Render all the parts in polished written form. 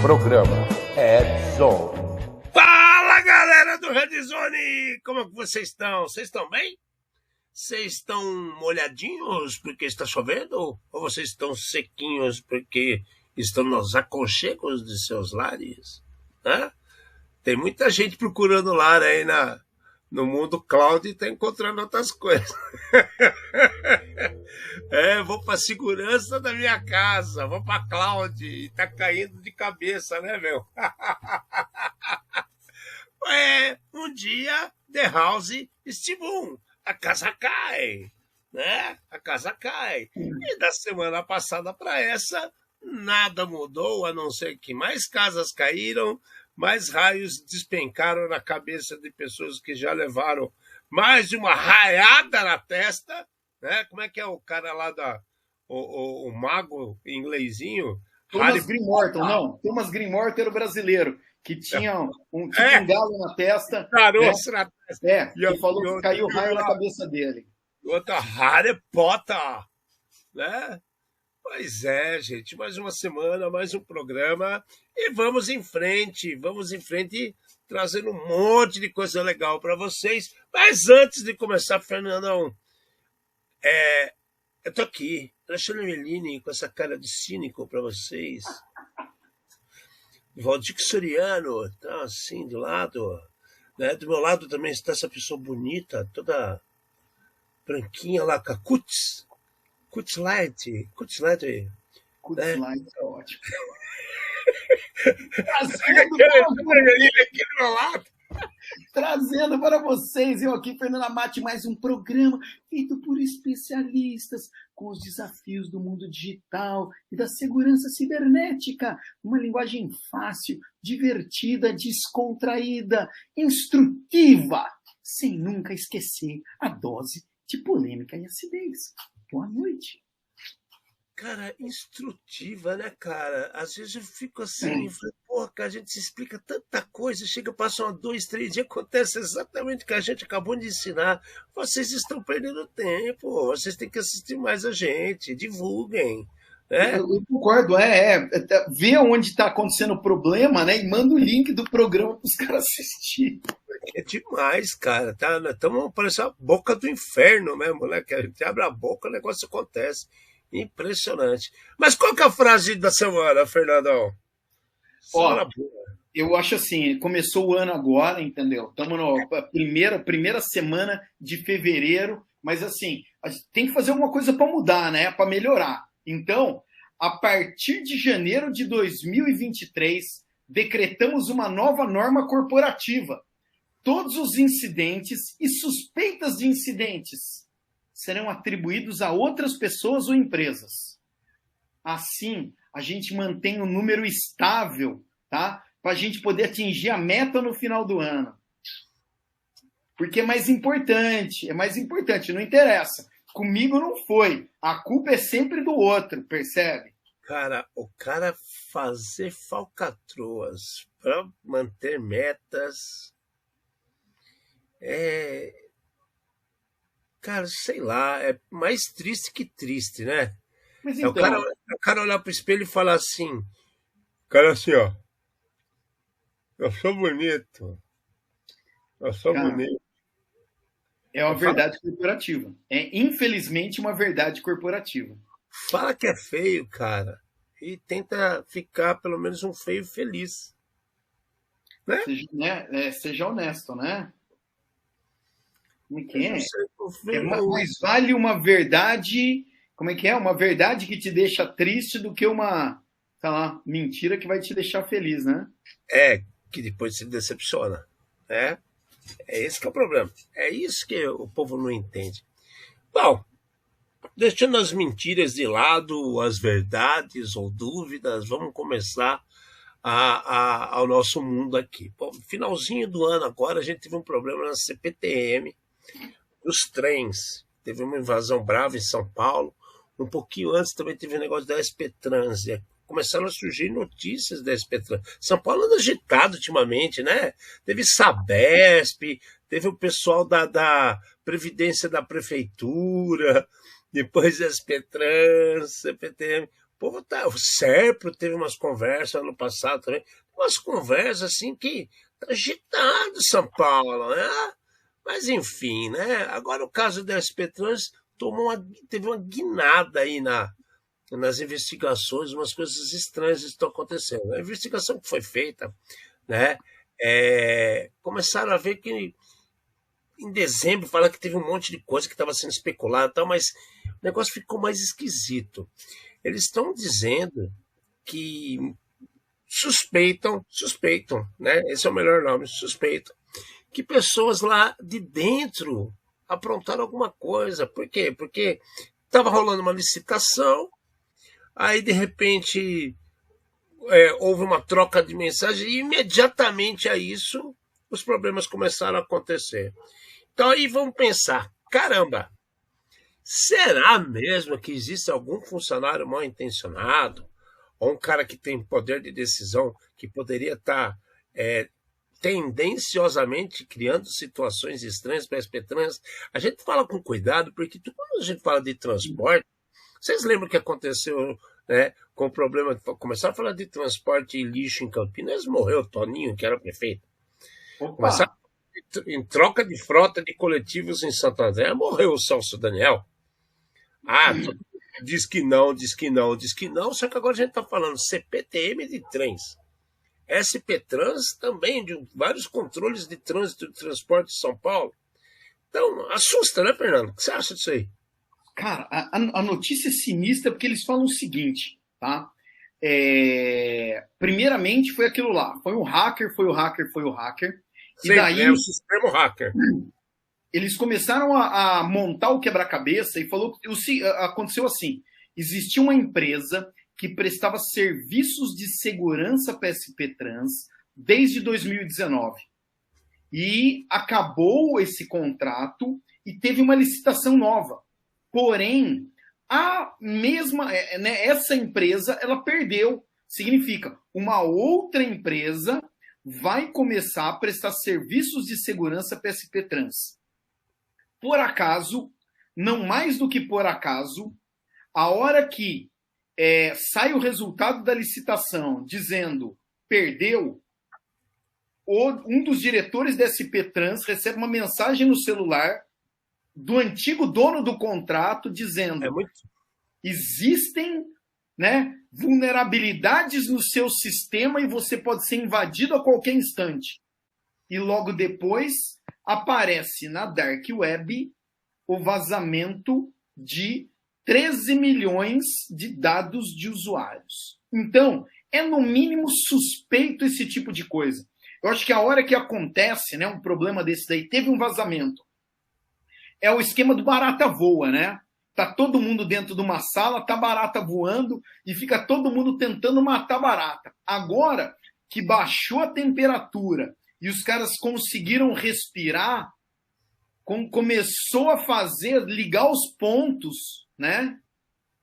Programa Redzone. Fala, galera do Redzone! Como é que vocês estão? Vocês estão bem? Vocês estão molhadinhos porque está chovendo? Ou vocês estão sequinhos porque estão nos aconchegos de seus lares? Hã? Tem muita gente procurando lar aí no mundo cloud e está encontrando outras coisas. Vou para a segurança da minha casa, vou para a cloud e tá caindo de cabeça, né, meu? Um dia, The House Stibum, a casa cai, né? A casa cai. E da semana passada para essa, nada mudou, a não ser que mais casas caíram, mais raios despencaram na cabeça de pessoas que já levaram mais de uma raiada na testa, né? Como é que é o cara lá o mago inglesinho? Thomas Green Morton, não. Thomas Green Morton era o brasileiro, que tinha um galo na testa. Caroço, né? Na testa. E falou que caiu raio na cabeça dele. Outra Harry Potter, né? Pois é, gente, mais uma semana, mais um programa e vamos em frente, trazendo um monte de coisa legal para vocês. Mas antes de começar, Fernandão, eu tô aqui, Alexandre Melini, com essa cara de cínico para vocês. Valdir Soriano, tá assim, do lado, né? Do meu lado também está essa pessoa bonita, toda branquinha lá, com a Kutzlight é ótimo. Trazendo para vocês, eu aqui, Fernando Amati, mais um programa feito por especialistas com os desafios do mundo digital e da segurança cibernética. Uma linguagem fácil, divertida, descontraída, instrutiva, sem nunca esquecer a dose de polêmica e acidez. Boa noite. Cara, instrutiva, né, cara? Às vezes eu fico assim, porra, cara, a gente se explica tanta coisa, chega, passam 2, 3 dias, acontece exatamente o que a gente acabou de ensinar. Vocês estão perdendo tempo, vocês têm que assistir mais a gente, divulguem. Né? Eu concordo, vê onde está acontecendo o problema, né? E manda o link do programa para os caras assistirem. É demais, cara. Estamos parecendo a boca do inferno mesmo, né? Que a gente abre a boca, o negócio acontece. Impressionante. Mas qual que é a frase da semana, Fernandão? Eu acho assim, começou o ano agora, entendeu? Estamos na primeira semana de fevereiro, mas assim, a gente tem que fazer alguma coisa para mudar, né? Para melhorar. Então, a partir de janeiro de 2023, decretamos uma nova norma corporativa. Todos os incidentes e suspeitas de incidentes serão atribuídos a outras pessoas ou empresas. Assim, a gente mantém um número estável, tá? Para a gente poder atingir a meta no final do ano. Porque é mais importante, não interessa. Comigo não foi. A culpa é sempre do outro, percebe? Cara, o cara fazer falcatruas para manter metas cara, sei lá, é mais triste que triste, né? Mas então... o cara olhar pro espelho e falar assim, o cara assim, ó, eu sou bonito. É uma verdade corporativa. É, infelizmente, uma verdade corporativa. Fala que é feio, cara, e tenta ficar pelo menos um feio feliz. Né? Seja honesto, né? Como é que é? Mais vale uma verdade... Como é que é? Uma verdade que te deixa triste do que uma, sei lá, mentira que vai te deixar feliz, né? Que depois se decepciona, né? É esse que é o problema. É isso que o povo não entende. Bom, deixando as mentiras de lado, as verdades ou dúvidas, vamos começar ao nosso mundo aqui. Bom, finalzinho do ano agora, a gente teve um problema na CPTM, dos trens. Teve uma invasão brava em São Paulo. Um pouquinho antes também teve um negócio da SP Trans. Começaram a surgir notícias da SP Trans. São Paulo anda agitado ultimamente, né? Teve Sabesp, teve o pessoal da Previdência da Prefeitura, depois SP Trans, CPTM. O povo tá. O Serpro teve umas conversas ano passado também. Umas conversas assim que tá agitado São Paulo, né? Mas enfim, né? Agora o caso da SP Trans teve uma guinada aí nas investigações, umas coisas estranhas estão acontecendo. A investigação que foi feita, né? Começaram a ver que em dezembro fala que teve um monte de coisa que estava sendo especulada e tal, mas o negócio ficou mais esquisito. Eles estão dizendo que suspeitam, né? Esse é o melhor nome, suspeitam, que pessoas lá de dentro aprontaram alguma coisa. Por quê? Porque estava rolando uma licitação, aí de repente houve uma troca de mensagem e imediatamente a isso os problemas começaram a acontecer. Então aí vamos pensar, caramba, será mesmo que existe algum funcionário mal intencionado ou um cara que tem poder de decisão que poderia estar tendenciosamente criando situações estranhas para as Petrans? A gente fala com cuidado, porque quando a gente fala de transporte, vocês lembram o que aconteceu, né, com o problema, começaram a falar de transporte e lixo em Campinas, morreu o Toninho, que era prefeito. Começaram em troca de frota de coletivos em Santo André, morreu o Celso Daniel. Diz que não, só que agora a gente está falando CPTM de trens. SP Trans também, de vários controles de trânsito de transporte de São Paulo. Então, assusta, né, Fernando? O que você acha disso aí? Cara, a notícia é sinistra porque eles falam o seguinte, tá? Primeiramente foi aquilo lá, foi o hacker. Sim, E daí o sistema hacker. Eles começaram a montar o quebra-cabeça e falou que aconteceu assim, existia uma empresa que prestava serviços de segurança para a SP Trans desde 2019. E acabou esse contrato e teve uma licitação nova. Porém, essa empresa, ela perdeu. Significa, uma outra empresa vai começar a prestar serviços de segurança para a SP Trans. Por acaso, não mais do que por acaso, a hora que sai o resultado da licitação dizendo perdeu, um dos diretores da SP Trans recebe uma mensagem no celular do antigo dono do contrato dizendo existem, né, vulnerabilidades no seu sistema e você pode ser invadido a qualquer instante. E logo depois aparece na Dark Web o vazamento de 13 milhões de dados de usuários. Então, é no mínimo suspeito esse tipo de coisa. Eu acho que a hora que acontece, né, um problema desse daí, teve um vazamento. É o esquema do barata voa, né? Tá todo mundo dentro de uma sala, tá barata voando e fica todo mundo tentando matar barata. Agora que baixou a temperatura e os caras conseguiram respirar, começou a ligar os pontos, né?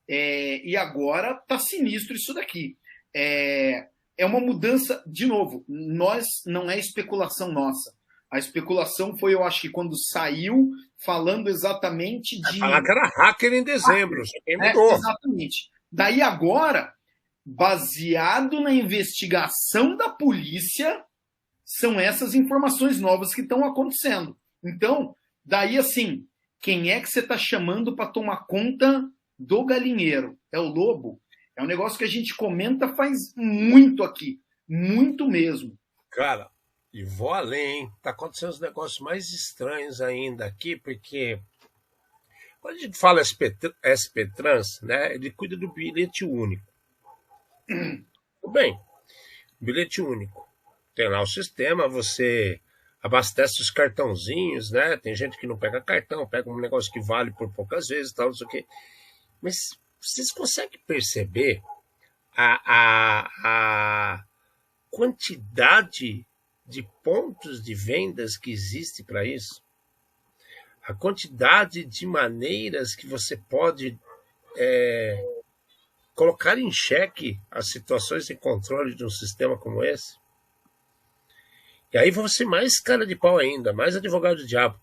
E agora tá sinistro isso daqui. É uma mudança, de novo, não é especulação nossa. A especulação foi, eu acho que quando saiu, falando exatamente de... Falar que era hacker em dezembro, quem mudou. Exatamente. Daí agora, baseado na investigação da polícia, são essas informações novas que estão acontecendo. Então, daí assim, quem é que você está chamando para tomar conta do galinheiro? É o lobo? É um negócio que a gente comenta faz muito aqui. Muito mesmo. Cara, e vou além, hein? Tá acontecendo os negócios mais estranhos ainda aqui, porque quando a gente fala SP Trans, né, ele cuida do bilhete único. Tudo bem, bilhete único. Tem lá o sistema, você abastece os cartãozinhos, né? Tem gente que não pega cartão, pega um negócio que vale por poucas vezes, tal, não sei o quê. Mas vocês conseguem perceber a quantidade de pontos de vendas que existe para isso? A quantidade de maneiras que você pode colocar em xeque as situações de controle de um sistema como esse? E aí você mais cara de pau ainda, mais advogado do diabo.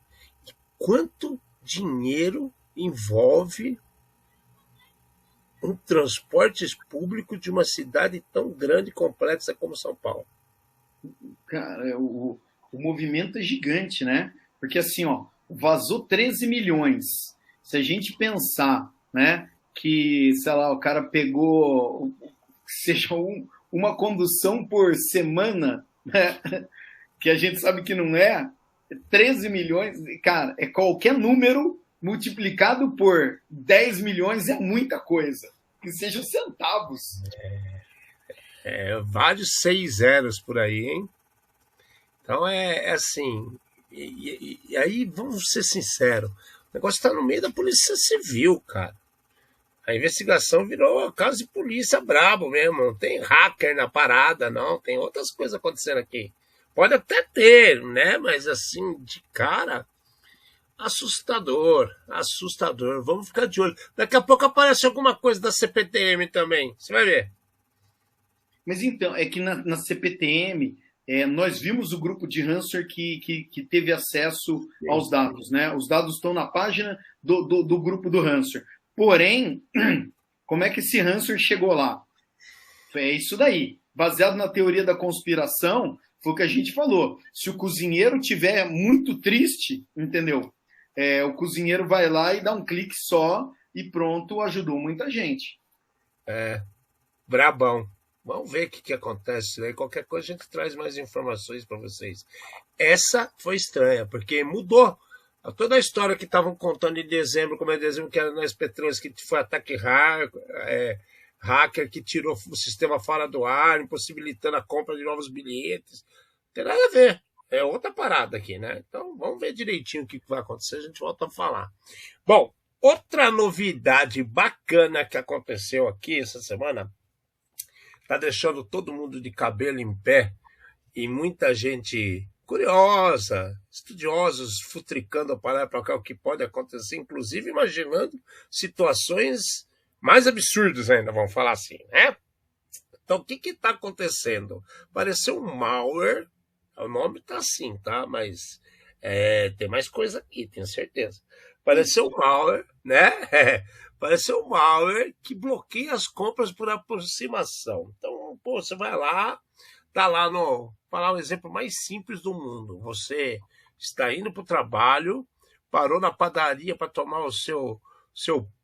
Quanto dinheiro envolve um transporte público de uma cidade tão grande e complexa como São Paulo? Cara, o movimento é gigante, né? Porque assim, ó, vazou 13 milhões. Se a gente pensar, né, que, sei lá, o cara pegou, seja uma condução por semana, né, que a gente sabe que não é, 13 milhões, cara, é qualquer número multiplicado por 10 milhões é muita coisa. Que sejam centavos. Vários 6 zeros por aí, hein? Então é assim. E aí, vamos ser sinceros, o negócio está no meio da Polícia Civil, cara. A investigação virou caso de polícia brabo mesmo. Não tem hacker na parada, não. Tem outras coisas acontecendo aqui. Pode até ter, né? Mas assim, de cara, assustador, assustador. Vamos ficar de olho. Daqui a pouco aparece alguma coisa da CPTM também. Você vai ver. Mas então, é que na CPTM, nós vimos o grupo de ransomware que teve acesso aos dados, né? Os dados estão na página do grupo do ransomware. Porém, como é que esse ransomware chegou lá? É isso daí. Baseado na teoria da conspiração, foi o que a gente falou. Se o cozinheiro tiver muito triste, entendeu? O cozinheiro vai lá e dá um clique só e pronto, ajudou muita gente. Brabão. Vamos ver o que acontece. Aí qualquer coisa a gente traz mais informações para vocês. Essa foi estranha, porque mudou. Toda a história que estavam contando em dezembro, como é dezembro, que era nas Petrônias, que foi ataque hacker que tirou o sistema fora do ar, impossibilitando a compra de novos bilhetes. Não tem nada a ver. É outra parada aqui, né? Então vamos ver direitinho o que vai acontecer, a gente volta a falar. Bom, outra novidade bacana que aconteceu aqui essa semana, tá deixando todo mundo de cabelo em pé e muita gente curiosa, estudiosos futricando para cá o que pode acontecer, inclusive imaginando situações mais absurdas ainda, vamos falar assim, né? Então, o que está acontecendo? Apareceu um malware, o nome tá assim, tá? Mas tem mais coisa aqui, tenho certeza. Apareceu um malware, né? Apareceu um malware que bloqueia as compras por aproximação. Então, pô, você vai lá, tá lá no... Vou falar um exemplo mais simples do mundo. Você está indo para o trabalho, parou na padaria para tomar o seu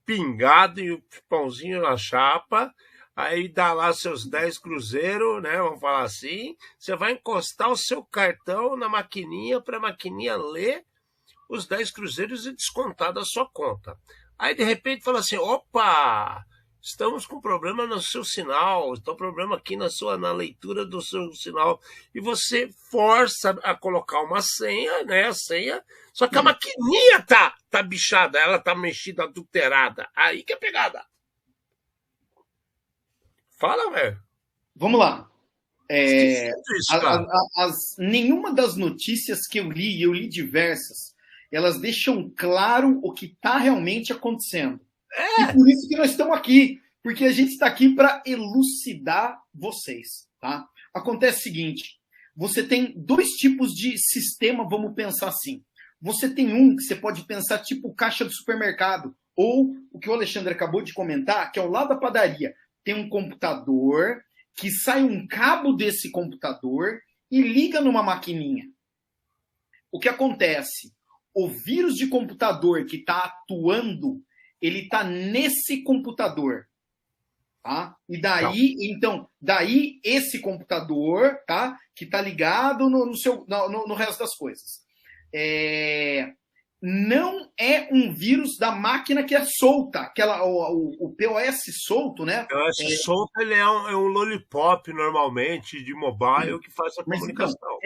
pingado e o pãozinho na chapa, aí dá lá seus 10 cruzeiros, né? Vamos falar assim. Você vai encostar o seu cartão na maquininha para a maquininha ler os 10 cruzeiros e descontar da sua conta. Aí, de repente, fala assim, opa, estamos com problema no seu sinal, está um problema aqui na leitura do seu sinal. E você força a colocar uma senha, né, a senha, só que a maquininha tá bichada, ela tá mexida, adulterada. Aí que é pegada. Fala, velho. Vamos lá. Isso, cara. Nenhuma das notícias que eu li diversas, elas deixam claro o que está realmente acontecendo. E por isso que nós estamos aqui, porque a gente está aqui para elucidar vocês. Tá? Acontece o seguinte, você tem dois tipos de sistema, vamos pensar assim. Você tem um que você pode pensar tipo caixa do supermercado, ou o que o Alexandre acabou de comentar, que é ao lado da padaria. Tem um computador que sai um cabo desse computador e liga numa maquininha. O que acontece? O vírus de computador que está atuando, ele está nesse computador. Tá? E daí esse computador, tá? Que está ligado no resto das coisas. Não é um vírus da máquina que é solta, o POS solto, né? O POS solto ele é um lollipop normalmente de mobile que faz a comunicação.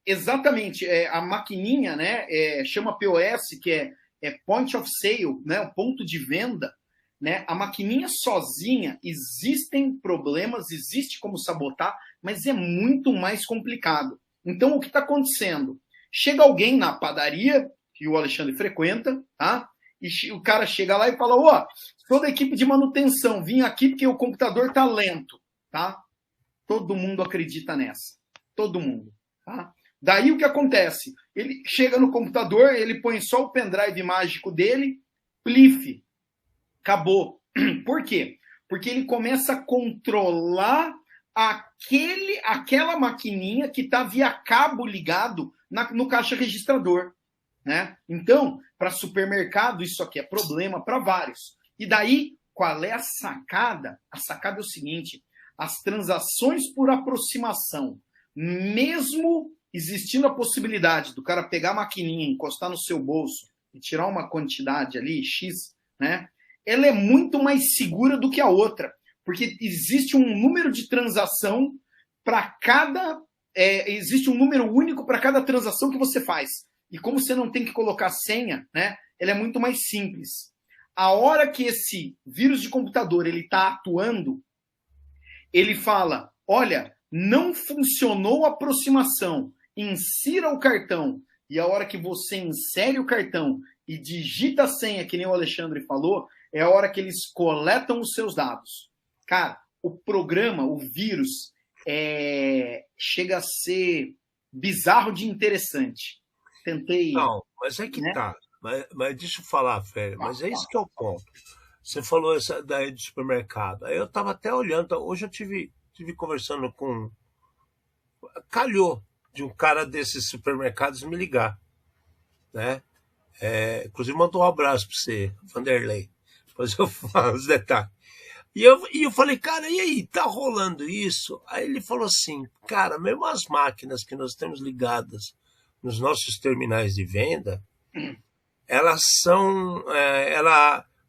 Exatamente, a maquininha, né? Chama POS, que é point of sale, né? O ponto de venda, né? A maquininha sozinha, existem problemas, existe como sabotar, mas é muito mais complicado. Então, o que está acontecendo? Chega alguém na padaria, que o Alexandre frequenta, tá? E o cara chega lá e fala, sou da equipe de manutenção, vim aqui porque o computador tá lento, tá? Todo mundo acredita nessa. Todo mundo, tá? Daí o que acontece? Ele chega no computador, ele põe só o pendrive mágico dele, plif, acabou. Por quê? Porque ele começa a controlar aquela maquininha que está via cabo ligado no caixa registrador. Né? Então, para supermercado, isso aqui é problema para vários. E daí, qual é a sacada? A sacada é o seguinte: as transações por aproximação, mesmo existindo a possibilidade do cara pegar a maquininha, encostar no seu bolso e tirar uma quantidade ali, X, né? Ela é muito mais segura do que a outra, porque existe um número de transação para cada... existe um número único para cada transação que você faz. E como você não tem que colocar senha, né, ela é muito mais simples. A hora que esse vírus de computador está atuando, ele fala, olha, não funcionou a aproximação, insira o cartão. E a hora que você insere o cartão e digita a senha, que nem o Alexandre falou, é a hora que eles coletam os seus dados. Cara, o programa, o vírus, chega a ser bizarro de interessante. Tentei... Não, mas é que né? tá. Mas deixa eu falar, velho. Mas é isso que é o ponto. Você falou essa daí do supermercado. Aí eu tava até olhando. Hoje eu tive conversando com... Calhou de um cara desses supermercados me ligar, né? Inclusive mandou um abraço para você, Vanderlei. Depois eu falo os detalhes. E eu falei, cara, e aí, tá rolando isso? Aí ele falou assim, cara, mesmo as máquinas que nós temos ligadas nos nossos terminais de venda, elas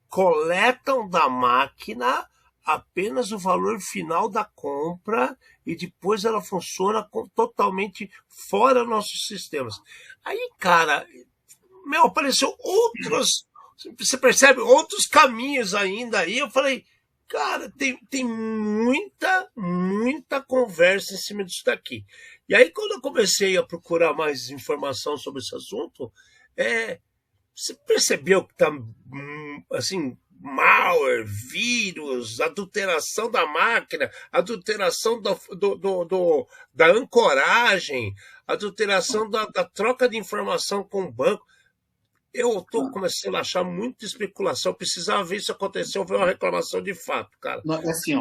coletam da máquina apenas o valor final da compra e depois ela funciona totalmente fora dos nossos sistemas. Aí, cara, apareceu outros, você percebe, outros caminhos ainda aí. Eu falei, cara, tem muita conversa em cima disso daqui. E aí, quando eu comecei a procurar mais informação sobre esse assunto, você percebeu que tá, assim, malware, vírus, adulteração da máquina, adulteração da ancoragem, adulteração da troca de informação com o banco. Eu estou começando a achar muita especulação. Precisava ver isso acontecer, houve uma reclamação de fato, cara. Assim,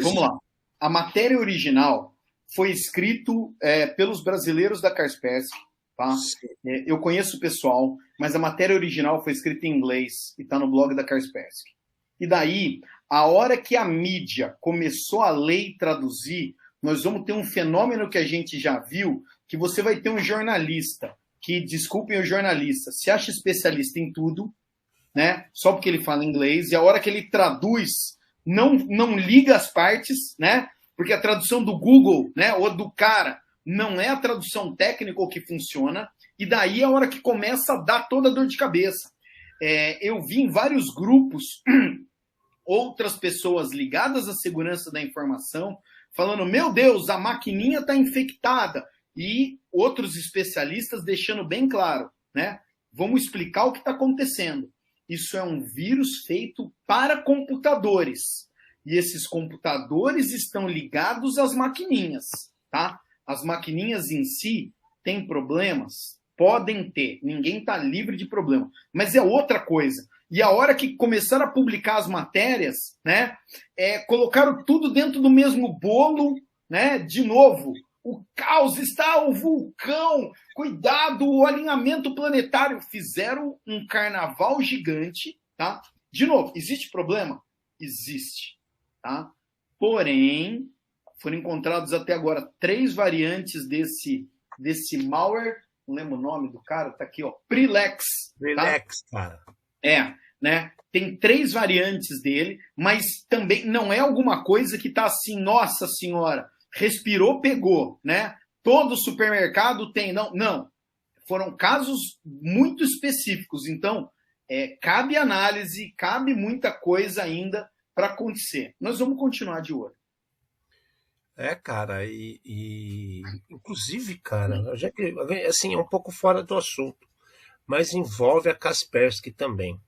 vamos lá. A matéria original foi escrito pelos brasileiros da Kaspersky, tá? Eu conheço o pessoal, mas a matéria original foi escrita em inglês e está no blog da Kaspersky. E daí, a hora que a mídia começou a ler e traduzir, nós vamos ter um fenômeno que a gente já viu, que você vai ter um jornalista que, desculpem o jornalista, se acha especialista em tudo, né? Só porque ele fala inglês, e a hora que ele traduz, não liga as partes, né? Porque a tradução do Google, né, ou do cara, não é a tradução técnica que funciona, e daí é a hora que começa a dar toda a dor de cabeça. Eu vi em vários grupos outras pessoas ligadas à segurança da informação falando, meu Deus, a maquininha está infectada, e outros especialistas deixando bem claro, né? Vamos explicar o que está acontecendo. Isso é um vírus feito para computadores. E esses computadores estão ligados às maquininhas, tá? As maquininhas em si têm problemas? Podem ter. Ninguém está livre de problema. Mas é outra coisa. E a hora que começaram a publicar as matérias, né? Colocaram tudo dentro do mesmo bolo, né? De novo, o caos está, o vulcão, cuidado, o alinhamento planetário. Fizeram um carnaval gigante, tá? De novo, existe problema? Existe, tá? Porém, foram encontrados até agora 3 variantes desse malware. Não lembro o nome do cara, tá aqui, ó. Prilex. Prilex, tá? Cara. Né? Tem 3 variantes dele, mas também não é alguma coisa que tá assim, nossa senhora, respirou, pegou, né? Todo supermercado tem, não. Foram casos muito específicos, então cabe análise, cabe muita coisa ainda para acontecer. Nós vamos continuar de olho. Cara, inclusive, cara, já que, assim, é um pouco fora do assunto, mas envolve a Kaspersky também.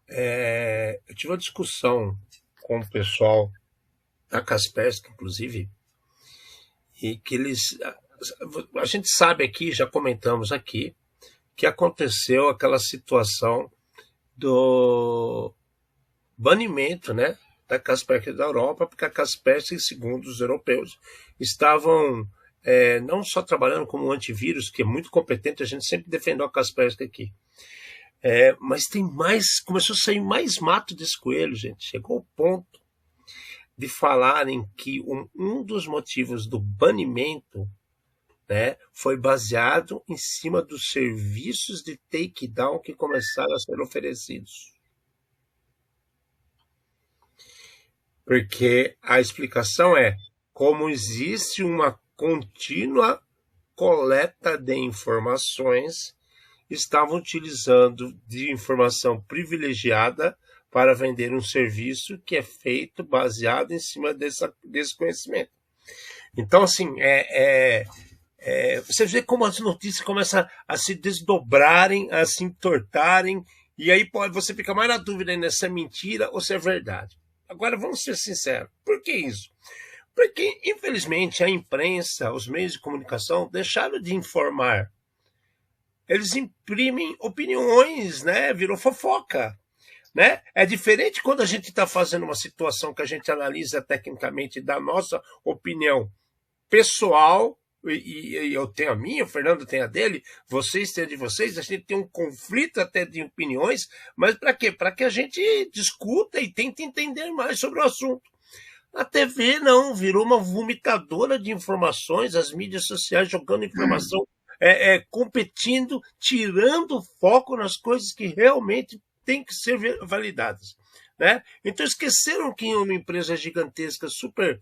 Eu tive uma discussão com o pessoal da Kaspersky, inclusive, e que a gente sabe aqui, já comentamos aqui, que aconteceu aquela situação banimento, né, da Kaspersky da Europa, porque a Kaspersky, segundo os europeus, estavam não só trabalhando como antivírus, que é muito competente, a gente sempre defendeu a Kaspersky aqui, mas começou a sair mais mato desse coelho, gente. Chegou ao ponto de falarem que um dos motivos do banimento, né, foi baseado em cima dos serviços de takedown que começaram a ser oferecidos. Porque a explicação é como existe uma contínua coleta de informações, estavam utilizando de informação privilegiada para vender um serviço que é feito baseado em cima desse conhecimento. Então, assim, você vê como as notícias começam a se desdobrarem, a se entortarem, e aí você fica mais na dúvida ainda se é mentira ou se é verdade. Agora, vamos ser sinceros. Por que isso? Porque, infelizmente, a imprensa, os meios de comunicação deixaram de informar. Eles imprimem opiniões, né? Virou fofoca. Né? É diferente quando a gente está fazendo uma situação que a gente analisa tecnicamente da nossa opinião pessoal, e eu tenho a minha, o Fernando tem a dele, vocês têm a de vocês, a gente tem um conflito até de opiniões, mas para quê? Para que a gente discuta e tente entender mais sobre o assunto. A TV não, virou uma vomitadora de informações, as mídias sociais jogando informação, competindo, tirando foco nas coisas que realmente têm que ser validadas. Né? Então esqueceram que uma empresa gigantesca, super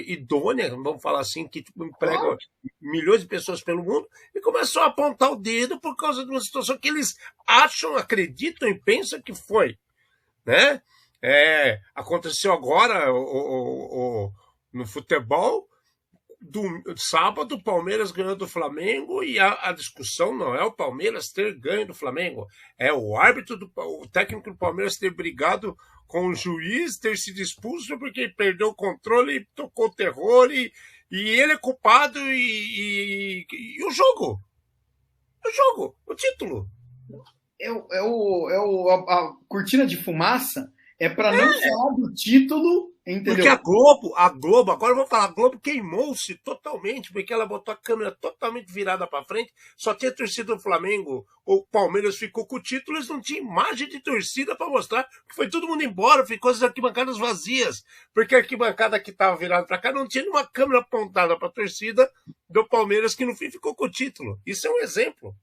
idônea, vamos falar assim, que emprega milhões de pessoas pelo mundo, e começou a apontar o dedo por causa de uma situação que eles acham, acreditam e pensam que foi. Né? Aconteceu agora no futebol, sábado o Palmeiras ganhou do Flamengo, e a discussão não é o Palmeiras ter ganho do Flamengo, é o árbitro, o técnico do Palmeiras ter brigado com o juiz, ter sido expulso porque perdeu o controle e tocou terror, e ele é culpado, e o jogo, o título. A cortina de fumaça é para não falar do título, entendeu? Porque a Globo, agora eu vou falar, a Globo queimou-se totalmente, porque ela botou a câmera totalmente virada para frente, só tinha torcida do Flamengo, o Palmeiras ficou com o título, eles não tinham imagem de torcida para mostrar, que foi todo mundo embora, ficou as arquibancadas vazias, porque a arquibancada que estava virada para cá não tinha nenhuma câmera apontada para a torcida do Palmeiras, que no fim ficou com o título. Isso é um exemplo.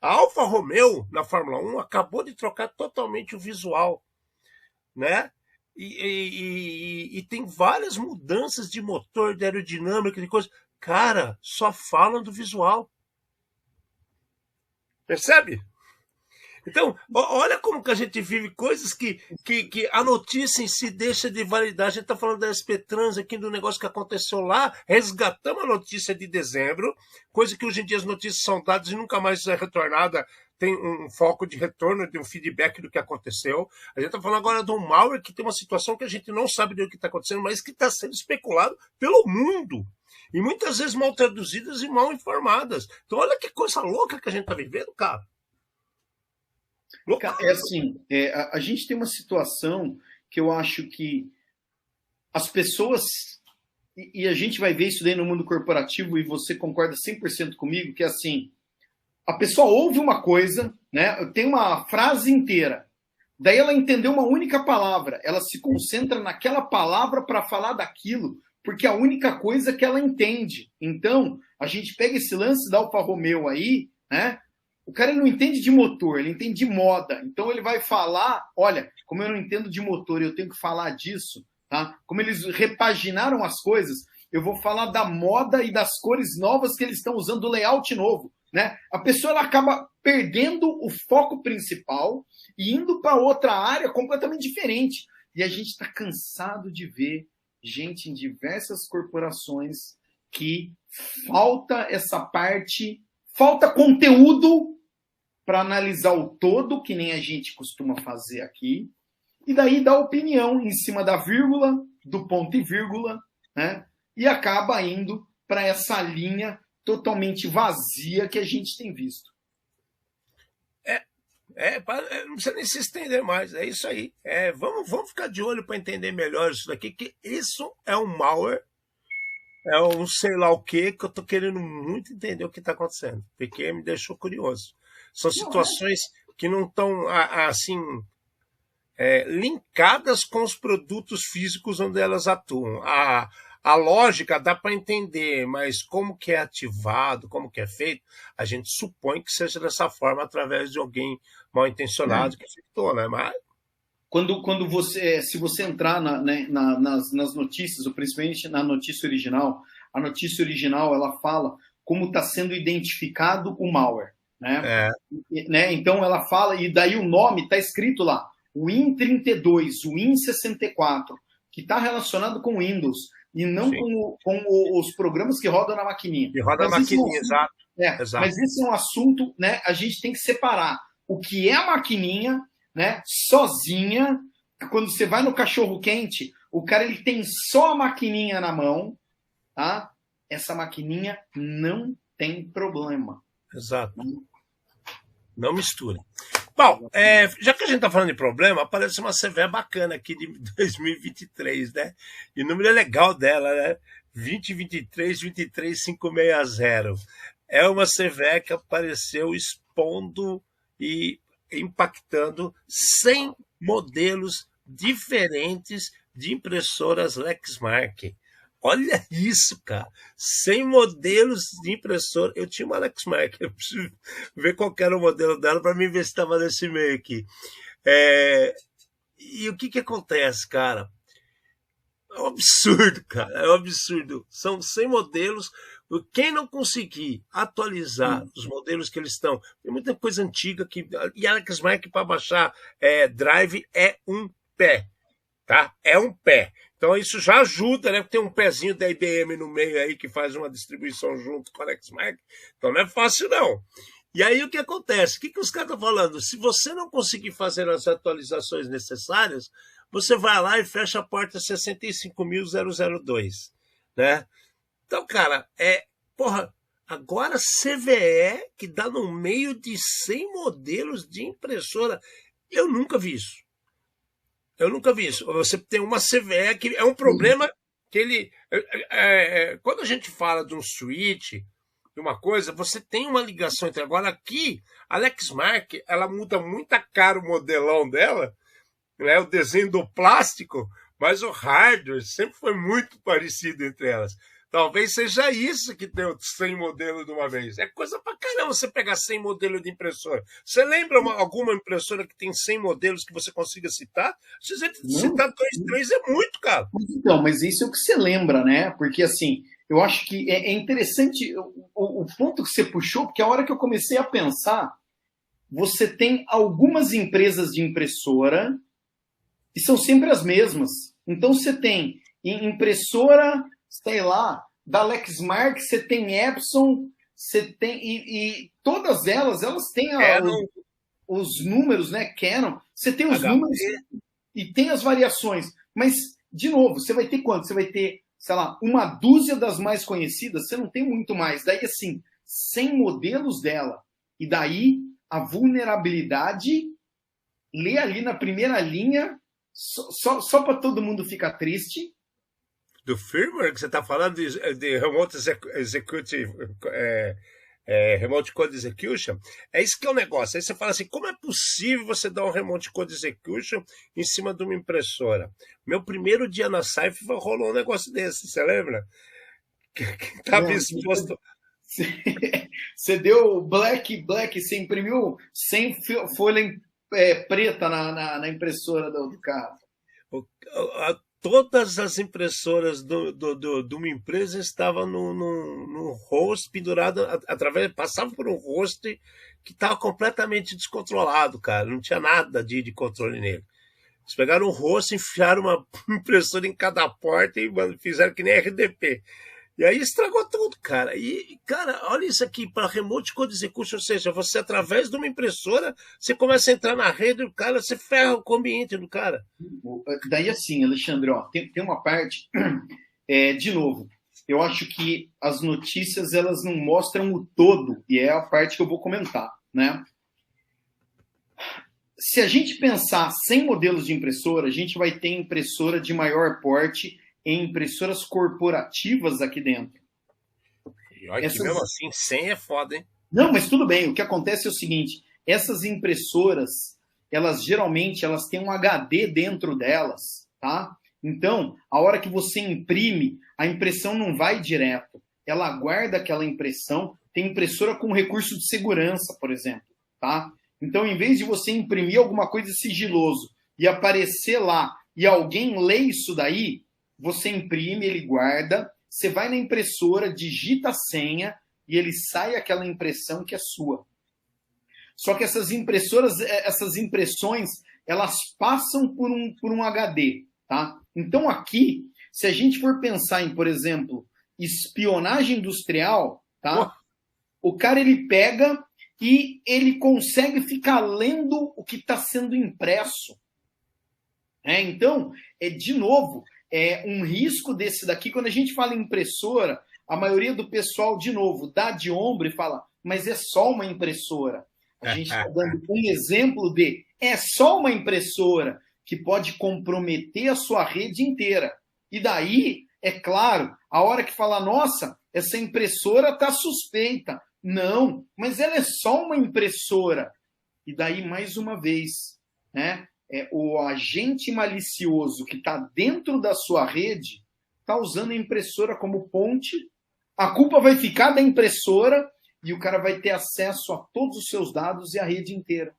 A Alfa Romeo, na Fórmula 1, acabou de trocar totalmente o visual, né? E tem várias mudanças de motor, de aerodinâmica, de coisa. Cara, só falam do visual. Percebe? Então, olha como que a gente vive coisas que a notícia em si deixa de validar. A gente está falando da SP Trans aqui, do negócio que aconteceu lá. Resgatamos a notícia de dezembro, coisa que hoje em dia as notícias são dadas e nunca mais é retornada. Tem um foco de retorno, de um feedback do que aconteceu. A gente está falando agora do malware, que tem uma situação que a gente não sabe do que está acontecendo, mas que está sendo especulado pelo mundo. E muitas vezes mal traduzidas e mal informadas. Então olha que coisa louca que a gente está vivendo, cara. Assim, a gente tem uma situação que eu acho que as pessoas, e a gente vai ver isso daí no mundo corporativo, e você concorda 100% comigo, que é assim, a pessoa ouve uma coisa, né, tem uma frase inteira, daí ela entendeu uma única palavra, ela se concentra naquela palavra para falar daquilo, porque é a única coisa que ela entende. Então, a gente pega esse lance da Alfa Romeo aí, né? O cara não entende de motor, ele entende de moda. Então ele vai falar, olha, como eu não entendo de motor, eu tenho que falar disso, tá? Como eles repaginaram as coisas, eu vou falar da moda e das cores novas que eles estão usando, do layout novo, né? A pessoa ela acaba perdendo o foco principal e indo para outra área completamente diferente. E a gente está cansado de ver gente em diversas corporações que falta essa parte, falta conteúdo para analisar o todo, que nem a gente costuma fazer aqui, e daí dar opinião em cima da vírgula, do ponto e vírgula, né? E acaba indo para essa linha totalmente vazia que a gente tem visto. Não precisa nem se estender mais, é isso aí. Vamos ficar de olho para entender melhor isso daqui, que isso é um malware, é um sei lá o que eu estou querendo muito entender o que está acontecendo, porque me deixou curioso. São situações que não estão, assim, linkadas com os produtos físicos onde elas atuam. A lógica dá para entender, mas como que é ativado, como que é feito, a gente supõe que seja dessa forma através de alguém mal intencionado que efetuou, né? Mas quando você, se você entrar nas notícias, ou principalmente na notícia original, a notícia original ela fala como está sendo identificado o malware, né? Então ela fala, e daí o nome está escrito lá, Win32, Win64, que está relacionado com Windows e não com os programas que rodam na maquininha. Que roda na maquininha, exato. Mas esse é um assunto, né? A gente tem que separar o que é a maquininha, né? Sozinha. Quando você vai no cachorro quente, o cara ele tem só a maquininha na mão, tá? Essa maquininha não tem problema. Exato. Não misture. Bom, já que a gente está falando de problema, aparece uma CVE bacana aqui de 2023, né? E o número é legal dela, né? 2023-23560. É uma CVE que apareceu expondo e impactando 100 modelos diferentes de impressoras Lexmark. Olha isso, cara. 100 modelos de impressora. Eu tinha uma Lexmark. Eu preciso ver qual era o modelo dela para mim ver se estava nesse meio aqui. E o que acontece, cara? É um absurdo, cara. É um absurdo. São 100 modelos. Quem não conseguir atualizar os modelos que eles estão... Tem muita coisa antiga que... E a Lexmark para baixar drive é um pé. Tá? É um pé. Então isso já ajuda, né? Tem um pezinho da IBM no meio aí que faz uma distribuição junto com a Lexmark. Então não é fácil, não. E aí o que acontece? O que os caras estão falando? Se você não conseguir fazer as atualizações necessárias, você vai lá e fecha a porta 65.002, né? Então, cara, agora CVE que dá no meio de 100 modelos de impressora. Eu nunca vi isso. Você tem uma CVE que é um problema que ele... quando a gente fala de um switch, de uma coisa, você tem uma ligação entre... Agora aqui, a Lexmark, ela muda muito a cara o modelão dela, né, o desenho do plástico, mas o hardware sempre foi muito parecido entre elas. Talvez seja isso que deu 100 modelos de uma vez. É coisa pra caramba você pegar 100 modelos de impressora. Você lembra alguma impressora que tem 100 modelos que você consiga citar? Se você citar 2, 3 é muito, cara. Então, mas isso é o que você lembra, né? Porque, assim, eu acho que é interessante o ponto que você puxou, porque a hora que eu comecei a pensar, você tem algumas empresas de impressora e são sempre as mesmas. Então, você tem impressora... sei lá, da Lexmark, você tem Epson, você tem... E todas elas têm os números, né? Canon. Você tem os números e tem as variações. Mas, de novo, você vai ter quanto? Você vai ter, sei lá, uma dúzia das mais conhecidas, você não tem muito mais. Daí, assim, 100 modelos dela. E daí, a vulnerabilidade, lê ali na primeira linha, só para todo mundo ficar triste... Do firmware que você está falando de Remote Executive, Remote Code Execution, é isso que é o negócio. Aí você fala assim, como é possível você dar um Remote Code Execution em cima de uma impressora? Meu primeiro dia na Saif rolou um negócio desse, você lembra? Que estava exposto... Você deu black, você imprimiu 100 folha preta na impressora do carro. Todas as impressoras de uma empresa estavam no host pendurado passava por um host que estava completamente descontrolado, cara. Não tinha nada de controle nele. Eles pegaram um host, enfiaram uma impressora em cada porta e fizeram que nem RDP. E aí estragou tudo, cara. E, cara, olha isso aqui, para Remote Code Execution, ou seja, você através de uma impressora, você começa a entrar na rede do cara, você ferra o ambiente do cara. Daí assim, Alexandre, ó, tem uma parte, de novo, eu acho que as notícias, elas não mostram o todo, e é a parte que eu vou comentar, né? se a gente pensar 100 modelos de impressora, a gente vai ter impressora de maior porte em impressoras corporativas aqui dentro. E olha que mesmo assim, 100 é foda, hein? Não, mas tudo bem. O que acontece é o seguinte, essas impressoras, elas geralmente têm um HD dentro delas, tá? Então, a hora que você imprime, a impressão não vai direto. Ela guarda aquela impressão. Tem impressora com recurso de segurança, por exemplo, tá? Então, em vez de você imprimir alguma coisa sigiloso e aparecer lá e alguém lê isso daí, você imprime, ele guarda, você vai na impressora, digita a senha e ele sai aquela impressão que é sua. Só que essas impressões, elas passam por um HD, tá? Então aqui, se a gente for pensar em, por exemplo, espionagem industrial, tá? O cara, ele pega e ele consegue ficar lendo o que está sendo impresso. Então, de novo, um risco desse daqui, quando a gente fala em impressora, a maioria do pessoal, de novo, dá de ombro e fala, mas é só uma impressora. A gente está dando um exemplo de é só uma impressora que pode comprometer a sua rede inteira. E daí, é claro, a hora que fala, nossa, essa impressora está suspeita. Não, mas ela é só uma impressora. E daí, mais uma vez, né, o agente malicioso que está dentro da sua rede está usando a impressora como ponte, a culpa vai ficar da impressora e o cara vai ter acesso a todos os seus dados e a rede inteira.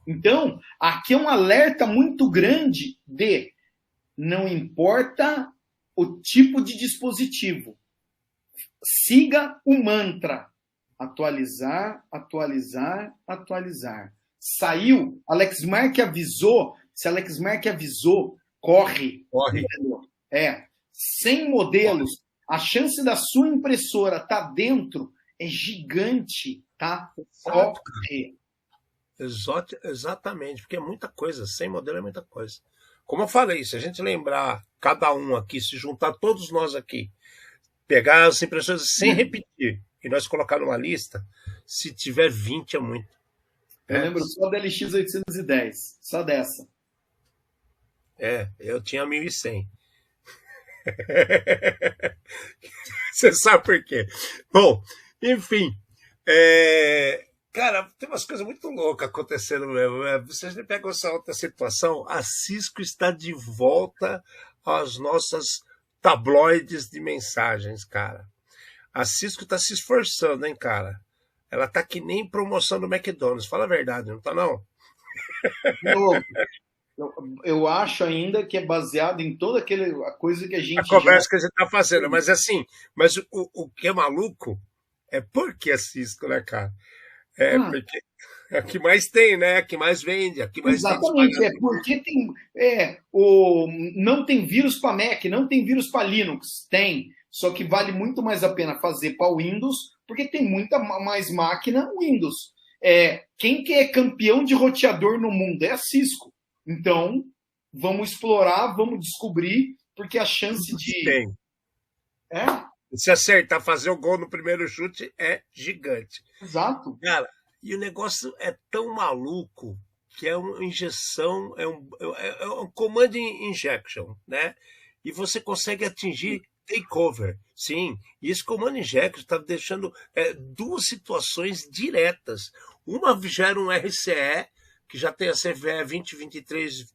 Então, aqui é um alerta muito grande de não importa o tipo de dispositivo, siga o mantra. Atualizar, atualizar, atualizar. Saiu, Alex Mark avisou. Se Alex Mark avisou, corre. Entendeu? 100 modelos. A chance da sua impressora estar dentro é gigante, tá? Corre. Exatamente, porque é muita coisa. 100 modelos é muita coisa. Como eu falei, se a gente lembrar, cada um aqui, se juntar todos nós aqui, pegar as impressoras sem repetir, e nós colocar numa lista, se tiver 20 é muito. Eu lembro só da LX810, só dessa. Eu tinha 1100. Você sabe por quê? Bom, enfim, cara, tem umas coisas muito loucas acontecendo mesmo. Você pega essa outra situação, a Cisco está de volta às nossas tabloides de mensagens, cara. A Cisco está se esforçando, hein, cara? Ela tá que nem promoção do McDonald's. Fala a verdade, não tá, não? Eu acho ainda que é baseado em toda aquela coisa que a gente... A conversa que a gente tá fazendo. Mas assim, o que é maluco é porque a Cisco, né, cara? Porque é a que mais tem, né? A que mais vende, a que mais exatamente, tem porque tem... não tem vírus para Mac, não tem vírus para Linux. Tem. Só que vale muito mais a pena fazer para Windows, porque tem muita mais máquina Windows. Quem que é campeão de roteador no mundo? É a Cisco. Então, vamos explorar, vamos descobrir, porque a chance de... Tem. Se acertar, fazer o gol no primeiro chute é gigante. Exato. Cara, e o negócio é tão maluco que é uma injeção, é um command injection, né? E você consegue atingir takeover. Sim, e esse comando injection está deixando duas situações diretas. Uma gera um RCE, que já tem a CVE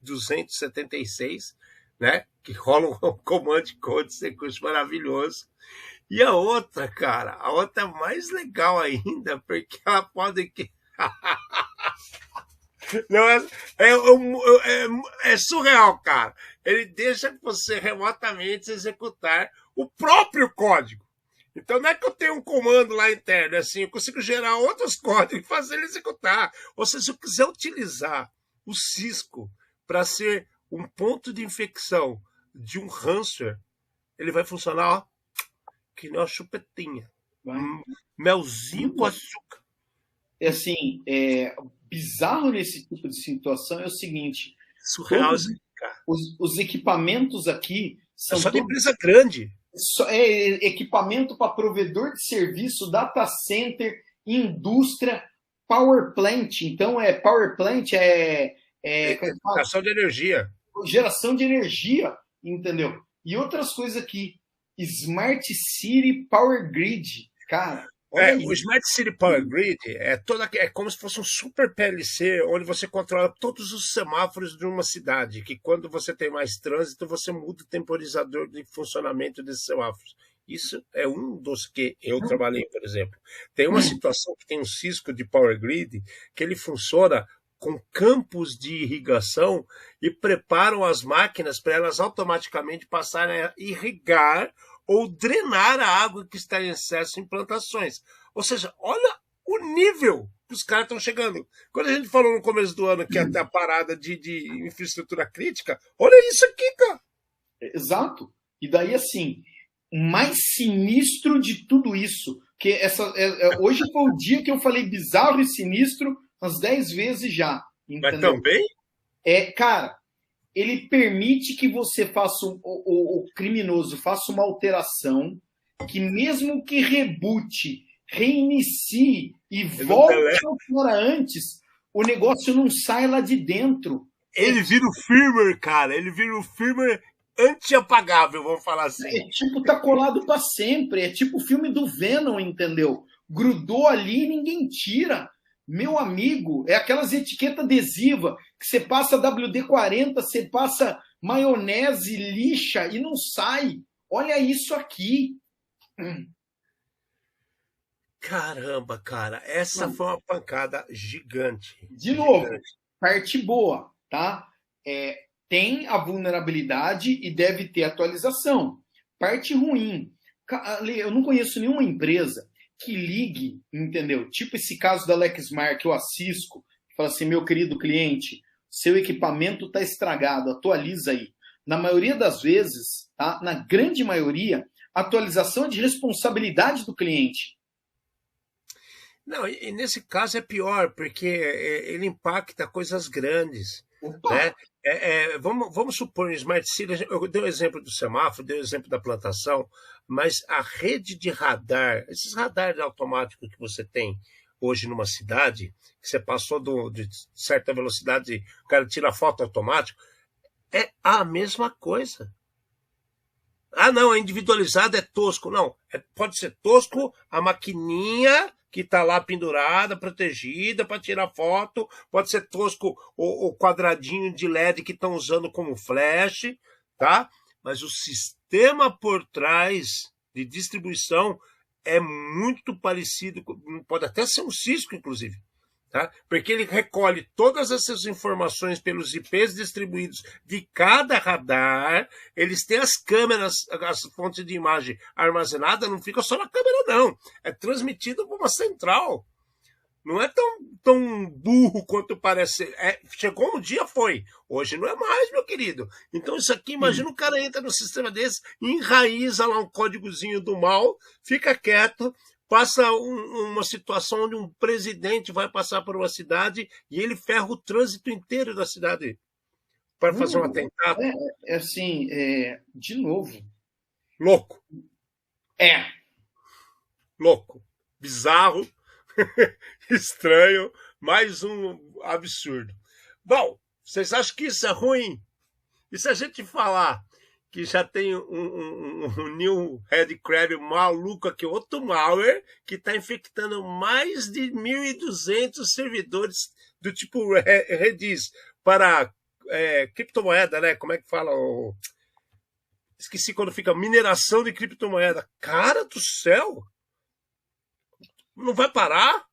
2023-276, né? Que rola um command code sem custo maravilhoso. E a outra, cara, a outra é mais legal ainda, porque ela pode... Não, é surreal, cara. Ele deixa você remotamente executar o próprio código. Então não é que eu tenho um comando lá interno, é assim, eu consigo gerar outros códigos e fazer ele executar. Ou seja, se eu quiser utilizar o Cisco para ser um ponto de infecção de um ransomware, ele vai funcionar, ó, que nem uma chupetinha. Melzinho com açúcar. Assim, bizarro nesse tipo de situação é o seguinte: surreal, os equipamentos aqui são só de empresa grande. Equipamento para provedor de serviço, data center, indústria. power plant. Então, power plant Geração de energia. Geração de energia, entendeu? E outras coisas aqui. Smart City Power Grid. Cara, olha O isso. Smart City Power Grid é como se fosse um super PLC, onde você controla todos os semáforos de uma cidade, que quando você tem mais trânsito, você muda o temporizador de funcionamento desses semáforos. Isso é um dos que eu trabalhei, por exemplo. Tem uma situação que tem um cisco de Power Grid, que ele funciona com campos de irrigação e preparam as máquinas para elas automaticamente passarem a irrigar ou drenar a água que está em excesso em plantações. Ou seja, olha o nível que os caras estão chegando. Quando a gente falou no começo do ano que até a parada de infraestrutura crítica, olha isso aqui, cara. Exato. E daí, assim, o mais sinistro de tudo isso, que hoje foi o dia que eu falei bizarro e sinistro umas 10 vezes já. Entendeu? Mas também? Cara, ele permite que você faça, o criminoso faça uma alteração que mesmo que rebute, reinicie e volte ao que era antes, o negócio não sai lá de dentro. Ele vira o firmware, cara. Ele vira o firmware anti-apagável, vamos falar assim. É tipo, tá colado para sempre. É tipo o filme do Venom, entendeu? Grudou ali e ninguém tira. Meu amigo, é aquelas etiquetas adesivas que você passa WD-40, você passa maionese, lixa e não sai. Olha isso aqui. Caramba, cara, essa foi uma pancada gigante. De novo, parte boa, tá? Tem a vulnerabilidade e deve ter atualização. Parte ruim. Eu não conheço nenhuma empresa que ligue, entendeu? Tipo esse caso da Lexmark, que eu assisto, fala assim, meu querido cliente, seu equipamento está estragado, atualiza aí. Na maioria das vezes, tá? Na grande maioria, a atualização é de responsabilidade do cliente. Não, e nesse caso é pior, porque ele impacta coisas grandes. Né? Vamos supor, em Smart City, eu dei o exemplo do semáforo, dei o exemplo da plantação, mas a rede de radar, esses radares automáticos que você tem hoje numa cidade, que você passou de certa velocidade, o cara tira foto automático, é a mesma coisa. Ah, não, é individualizado, é tosco. Não, pode ser tosco a maquininha que está lá pendurada, protegida para tirar foto, pode ser tosco o quadradinho de LED que estão usando como flash, tá? Mas o sistema por trás de distribuição é muito parecido, pode até ser um Cisco, inclusive, tá? Porque ele recolhe todas essas informações pelos IPs distribuídos de cada radar, eles têm as câmeras, as fontes de imagem armazenadas, não fica só na câmera, não. É transmitido por uma central. Não é tão burro quanto parece. Chegou um dia, foi. Hoje não é mais, meu querido. Então isso aqui, imagina o cara entra no sistema desse, enraiza lá um códigozinho do mal, fica quieto, passa uma situação onde um presidente vai passar por uma cidade e ele ferra o trânsito inteiro da cidade para fazer um atentado. Assim, de novo. Louco. Louco. Bizarro. Estranho. Mais um absurdo. Bom, vocês acham que isso é ruim? E se a gente falar que já tem um new headcrab maluco aqui, outro malware, que está infectando mais de 1.200 servidores do tipo Redis para criptomoeda, né? Como é que fala? Esqueci quando fica mineração de criptomoeda. Cara do céu! Não vai parar?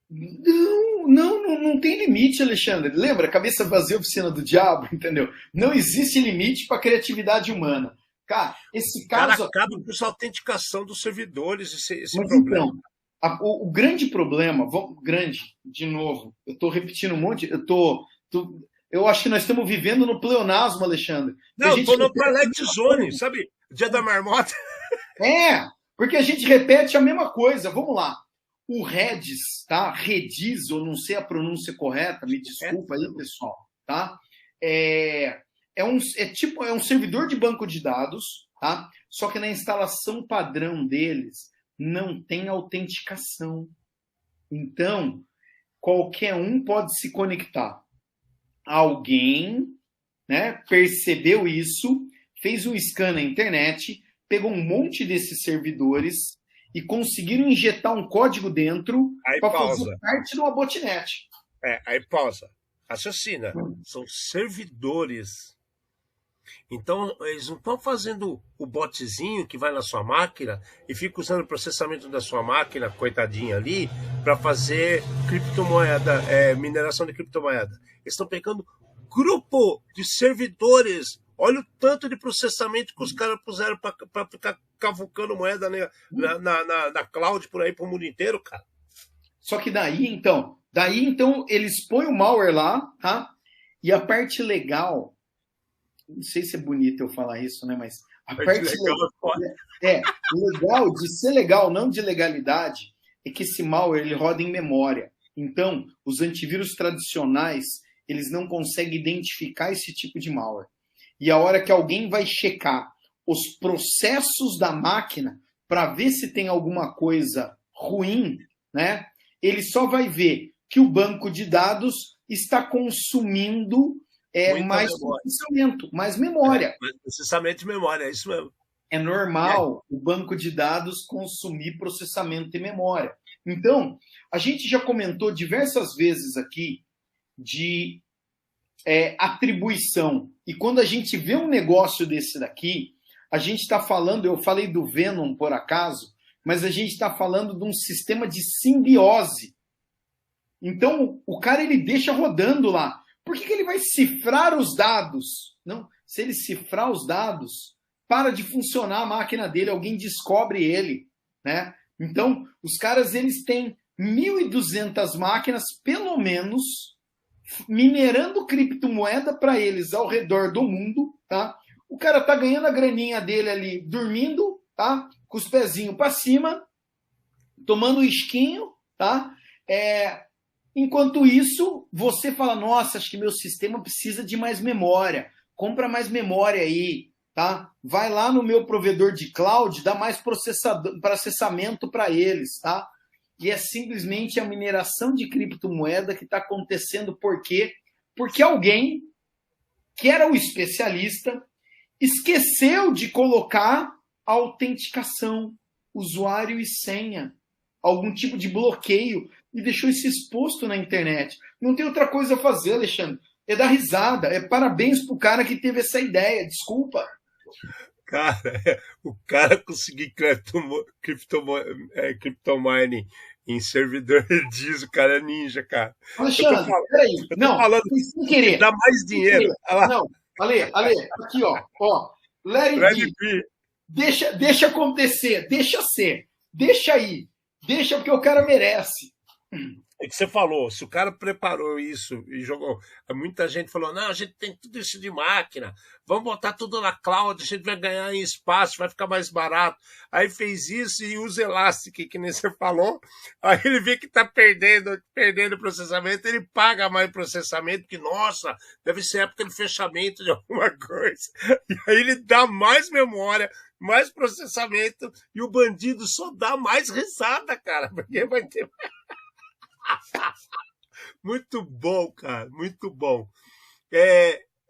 Não tem limite, Alexandre. Lembra? Cabeça vazia, oficina do diabo, entendeu? Não existe limite para a criatividade humana. Cara, esse caso... acaba com essa autenticação dos servidores, esse mas problema. Então, o grande problema... de novo, eu estou repetindo um monte... Eu acho que nós estamos vivendo no pleonasmo, Alexandre. Não, eu estou no Twilight Zone, sabe? Dia da marmota. Porque a gente repete a mesma coisa. Vamos lá. O Redis, tá? Redis, eu não sei a pronúncia correta, me desculpa aí, pessoal, tá? É um servidor de banco de dados, tá? Só que na instalação padrão deles não tem autenticação. Então, qualquer um pode se conectar. Alguém, né, percebeu isso, fez um scan na internet, pegou um monte desses servidores e conseguiram injetar um código dentro para fazer parte de uma botnet. Aí pausa. Raciocina. São servidores. Então, eles não estão fazendo o botzinho que vai na sua máquina e fica usando o processamento da sua máquina, coitadinha ali, para fazer criptomoeda, mineração de criptomoeda. Eles estão pegando grupo de servidores. Olha o tanto de processamento que os caras puseram para ficar cavucando moeda na cloud por aí, para o mundo inteiro, cara. Só que daí então, eles põem o malware lá, tá? E a parte legal, não sei se é bonito eu falar isso, né? Mas a parte legal de ser legal, não de legalidade, é que esse malware ele roda em memória. Então, os antivírus tradicionais, eles não conseguem identificar esse tipo de malware. E a hora que alguém vai checar os processos da máquina para ver se tem alguma coisa ruim, né? Ele só vai ver que o banco de dados está consumindo mais processamento, mais memória. Processamento de memória, é isso mesmo. É normal o banco de dados consumir processamento de memória. Então, a gente já comentou diversas vezes aqui de atribuição. E quando a gente vê um negócio desse daqui, a gente está falando, eu falei do Venom por acaso, mas a gente está falando de um sistema de simbiose. Então, o cara ele deixa rodando lá. Por que ele vai cifrar os dados? Não, se ele cifrar os dados, para de funcionar a máquina dele, alguém descobre ele, né? Então, os caras eles têm 1.200 máquinas, pelo menos, minerando criptomoeda para eles ao redor do mundo, tá? O cara tá ganhando a graninha dele ali, dormindo, tá? Com os pezinhos para cima, tomando um esquinho, tá? Enquanto isso, você fala, nossa, acho que meu sistema precisa de mais memória. Compra mais memória aí, tá? Vai lá no meu provedor de cloud, dá mais processamento para eles, tá? E é simplesmente a mineração de criptomoeda que está acontecendo. Por quê? Porque alguém, que era o especialista, esqueceu de colocar a autenticação, usuário e senha, algum tipo de bloqueio, e deixou isso exposto na internet. Não tem outra coisa a fazer, Alexandre. É dar risada. Parabéns pro cara que teve essa ideia. Desculpa. Cara, o cara conseguir criptomining em servidor diz, o cara é ninja, cara. Alexandre, peraí. Não, falando, sem querer. Dá mais dinheiro. Não, Ale, aqui, ó. Let it be. Deixa acontecer, deixa ser. Deixa aí. Deixa porque o cara merece. É que você falou, se o cara preparou isso e jogou, muita gente falou, não, a gente tem tudo isso de máquina, vamos botar tudo na cloud, a gente vai ganhar em espaço, vai ficar mais barato. Aí fez isso e usa Elastic, que nem você falou, aí ele vê que está perdendo processamento, ele paga mais processamento, que nossa, deve ser época de fechamento de alguma coisa. E aí ele dá mais memória, mais processamento, e o bandido só dá mais risada, cara, porque vai ter... Muito bom, cara, muito bom.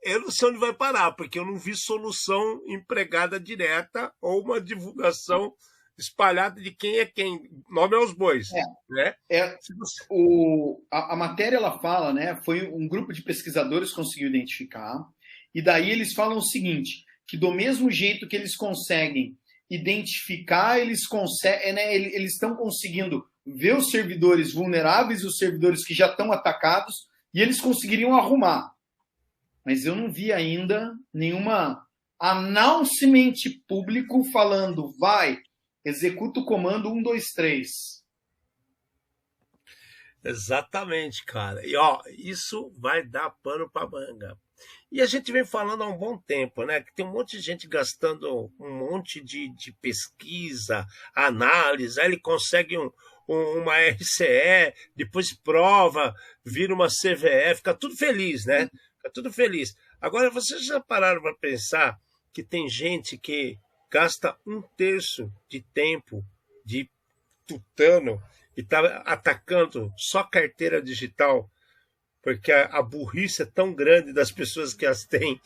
Eu não sei onde vai parar, porque eu não vi solução empregada direta ou uma divulgação espalhada de quem é quem. Nome aos bois. Né? A matéria ela fala, né? Foi um grupo de pesquisadores que conseguiu identificar, e daí eles falam o seguinte: que do mesmo jeito que eles conseguem identificar, eles estão conseguindo ver os servidores vulneráveis, os servidores que já estão atacados, e eles conseguiriam arrumar. Mas eu não vi ainda nenhuma announcement público falando, vai, executa o comando 1, 2, 3. Exatamente, cara. E isso vai dar pano para manga. E a gente vem falando há um bom tempo, né? Que tem um monte de gente gastando um monte de pesquisa, análise, aí ele consegue uma RCE, depois prova, vira uma CVE, fica tudo feliz, né? Fica tudo feliz. Agora, vocês já pararam para pensar que tem gente que gasta 1/3 de tempo de tutano e está atacando só carteira digital, porque a burrice é tão grande das pessoas que as têm,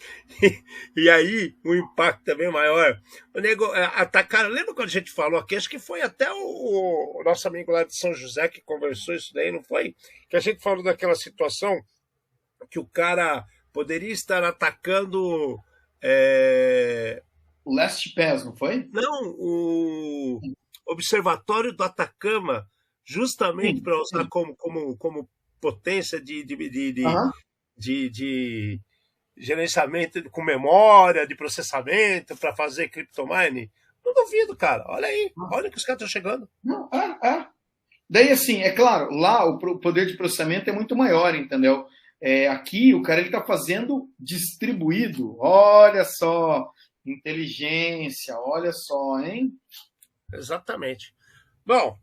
e aí o impacto é bem maior. O nego atacaram, lembra quando a gente falou aqui, acho que foi até o nosso amigo lá de São José que conversou isso daí, não foi? Que a gente falou daquela situação que o cara poderia estar atacando... O LastPass, não foi? Não, o Observatório do Atacama, justamente para usar como potência Aham. de gerenciamento com memória, de processamento, para fazer criptomining. Não duvido, cara. Olha aí, olha que os caras estão chegando. Não, Daí, assim, é claro, lá o poder de processamento é muito maior, entendeu? Aqui o cara ele está fazendo distribuído. Olha só, inteligência, olha só, hein? Exatamente. Bom,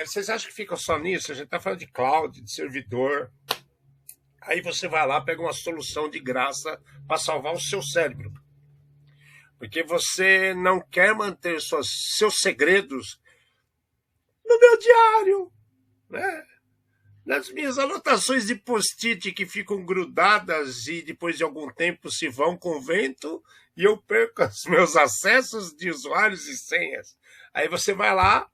vocês acham que fica só nisso? A gente está falando de cloud, de servidor. Aí você vai lá, pega uma solução de graça para salvar o seu cérebro. Porque você não quer manter seus segredos no meu diário, né? Nas minhas anotações de post-it que ficam grudadas e depois de algum tempo se vão com o vento e eu perco os meus acessos de usuários e senhas. Aí você vai lá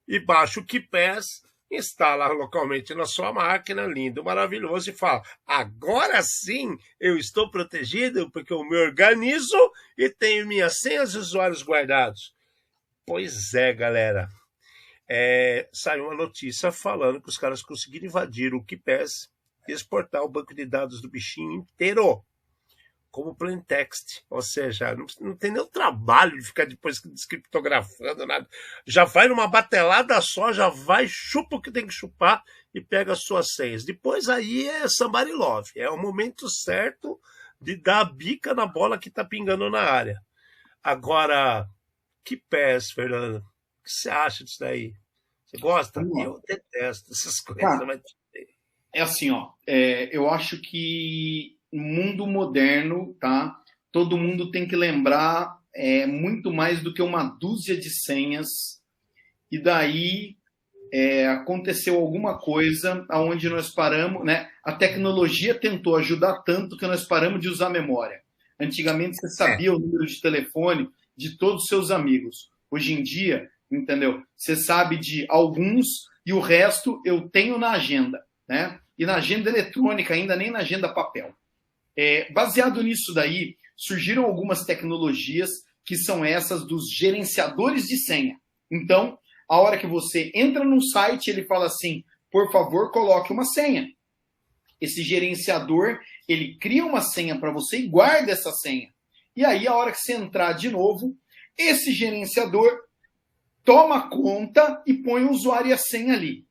e baixa o KeePass, instala localmente na sua máquina, lindo, maravilhoso, e fala, agora sim eu estou protegido porque eu me organizo e tenho minhas senhas e usuários guardados. Pois é, galera. Saiu uma notícia falando que os caras conseguiram invadir o KeePass e exportar o banco de dados do bichinho inteiro, como plain text. Ou seja, não tem nem o trabalho de ficar depois descriptografando nada. Já vai numa batelada só, já vai, chupa o que tem que chupar e pega as suas senhas. Depois aí é somebody love. É o momento certo de dar a bica na bola que tá pingando na área. Agora, KeePass, Fernando, o que você acha disso daí? Você gosta? Eu detesto essas coisas. Cara, mas... é assim, ó. Eu acho que no mundo moderno, tá? Todo mundo tem que lembrar muito mais do que uma dúzia de senhas. E daí aconteceu alguma coisa aonde nós paramos, né? A tecnologia tentou ajudar tanto que nós paramos de usar memória. Antigamente você sabia o número de telefone de todos os seus amigos. Hoje em dia, entendeu? Você sabe de alguns e o resto eu tenho na agenda, né? E na agenda eletrônica ainda, nem na agenda papel. Baseado nisso daí, surgiram algumas tecnologias que são essas dos gerenciadores de senha. Então, a hora que você entra num site, ele fala assim, por favor, coloque uma senha. Esse gerenciador, ele cria uma senha para você e guarda essa senha. E aí, a hora que você entrar de novo, esse gerenciador toma conta e põe o usuário e a senha ali.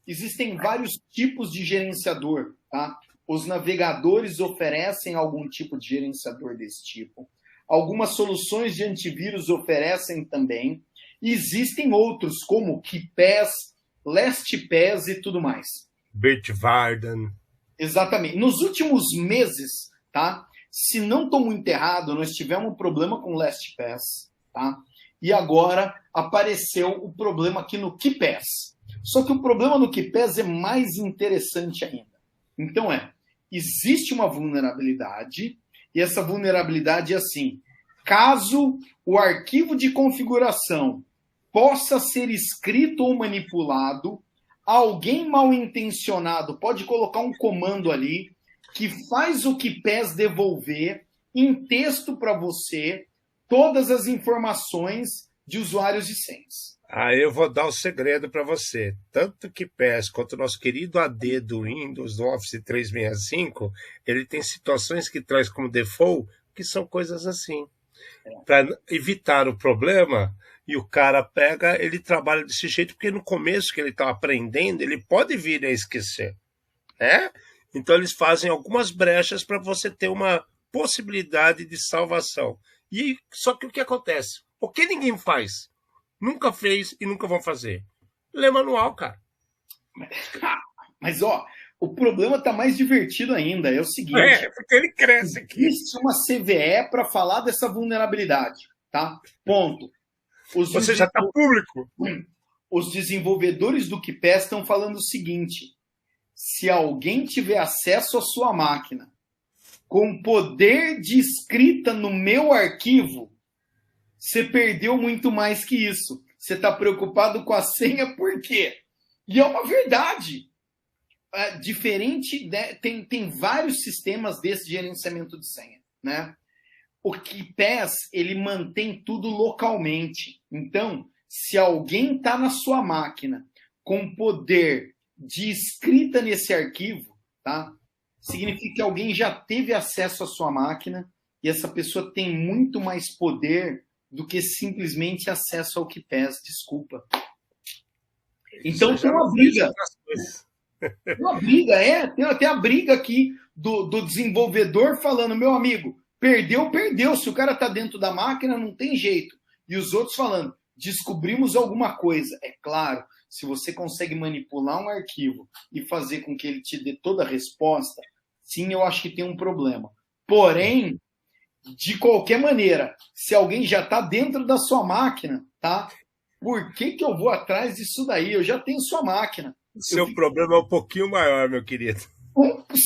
Existem vários tipos de gerenciador, tá? Os navegadores oferecem algum tipo de gerenciador desse tipo. Algumas soluções de antivírus oferecem também. E existem outros, como KeePass, LastPass e tudo mais. Bitwarden. Exatamente. Nos últimos meses, tá? Se não estou muito errado, nós tivemos um problema com o LastPass, tá? E agora apareceu o problema aqui no KeePass. Só que o problema no KeePass é mais interessante ainda. Então existe uma vulnerabilidade, e essa vulnerabilidade é assim, caso o arquivo de configuração possa ser escrito ou manipulado, alguém mal intencionado pode colocar um comando ali que faz o KeePass devolver em texto para você todas as informações de usuários e senhas. Eu vou dar o segredo para você. Tanto o KeePass quanto o nosso querido AD do Windows, do Office 365, ele tem situações que traz como default que são coisas assim. Para evitar o problema, e o cara pega, ele trabalha desse jeito, porque no começo que ele está aprendendo, ele pode vir a esquecer. Né? Então eles fazem algumas brechas para você ter uma possibilidade de salvação. E só que o que acontece? O que ninguém faz? Nunca fez e nunca vão fazer. Lê manual, cara. Mas, o problema está mais divertido ainda. É o seguinte... porque ele cresce aqui. Existe uma CVE para falar dessa vulnerabilidade, tá? Ponto. Você já está público. os desenvolvedores do KeePass estão falando o seguinte: se alguém tiver acesso à sua máquina com poder de escrita no meu arquivo, você perdeu muito mais que isso. Você está preocupado com a senha por quê? E é uma verdade. Diferente, né? Tem vários sistemas desse gerenciamento de senha, né? O KeePass, ele mantém tudo localmente. Então, se alguém está na sua máquina com poder de escrita nesse arquivo, tá? Significa que alguém já teve acesso à sua máquina e essa pessoa tem muito mais poder do que simplesmente acesso ao KeePass. Desculpa. Então tem uma briga. Tem uma briga, tem até a briga aqui do desenvolvedor falando, meu amigo, perdeu. Se o cara está dentro da máquina, não tem jeito. E os outros falando, descobrimos alguma coisa. É claro, se você consegue manipular um arquivo e fazer com que ele te dê toda a resposta, sim, eu acho que tem um problema. Porém, de qualquer maneira, se alguém já está dentro da sua máquina, tá? Por que eu vou atrás disso daí? Eu já tenho sua máquina. O seu problema é um pouquinho maior, meu querido.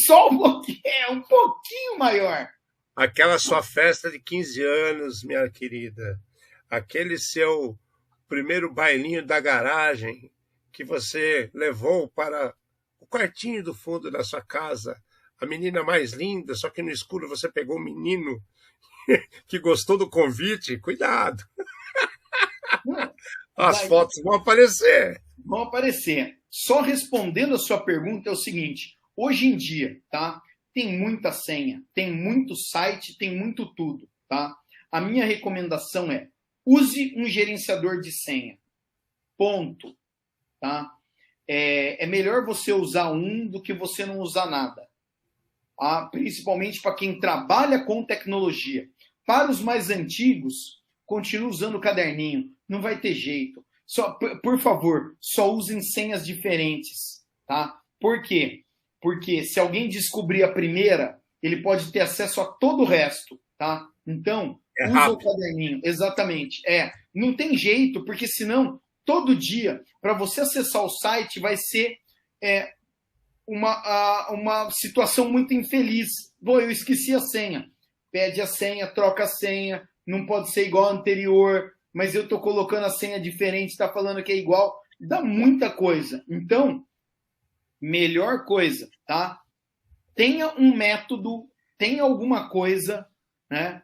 Só um pouquinho, um pouquinho maior. Aquela sua festa de 15 anos, minha querida. Aquele seu primeiro bailinho da garagem que você levou para o quartinho do fundo da sua casa. A menina mais linda, só que no escuro você pegou um menino que gostou do convite. Cuidado. As fotos vão aparecer. Vão aparecer. Só respondendo a sua pergunta é o seguinte. Hoje em dia, tá? Tem muita senha, tem muito site, tem muito tudo, tá? A minha recomendação é use um gerenciador de senha. Ponto. Tá? É melhor você usar um do que você não usar nada. Tá? Principalmente para quem trabalha com tecnologia. Para os mais antigos, continue usando o caderninho. Não vai ter jeito. Por favor, só usem senhas diferentes. Tá? Por quê? Porque se alguém descobrir a primeira, ele pode ter acesso a todo o resto. Tá? Então, usa o caderninho. Exatamente. Não tem jeito, porque senão, todo dia, para você acessar o site, vai ser uma situação muito infeliz. Eu esqueci a senha. Pede a senha, troca a senha, não pode ser igual a anterior, mas eu estou colocando a senha diferente, está falando que é igual. Dá muita coisa. Então, melhor coisa, tá? Tenha um método, tenha alguma coisa, né?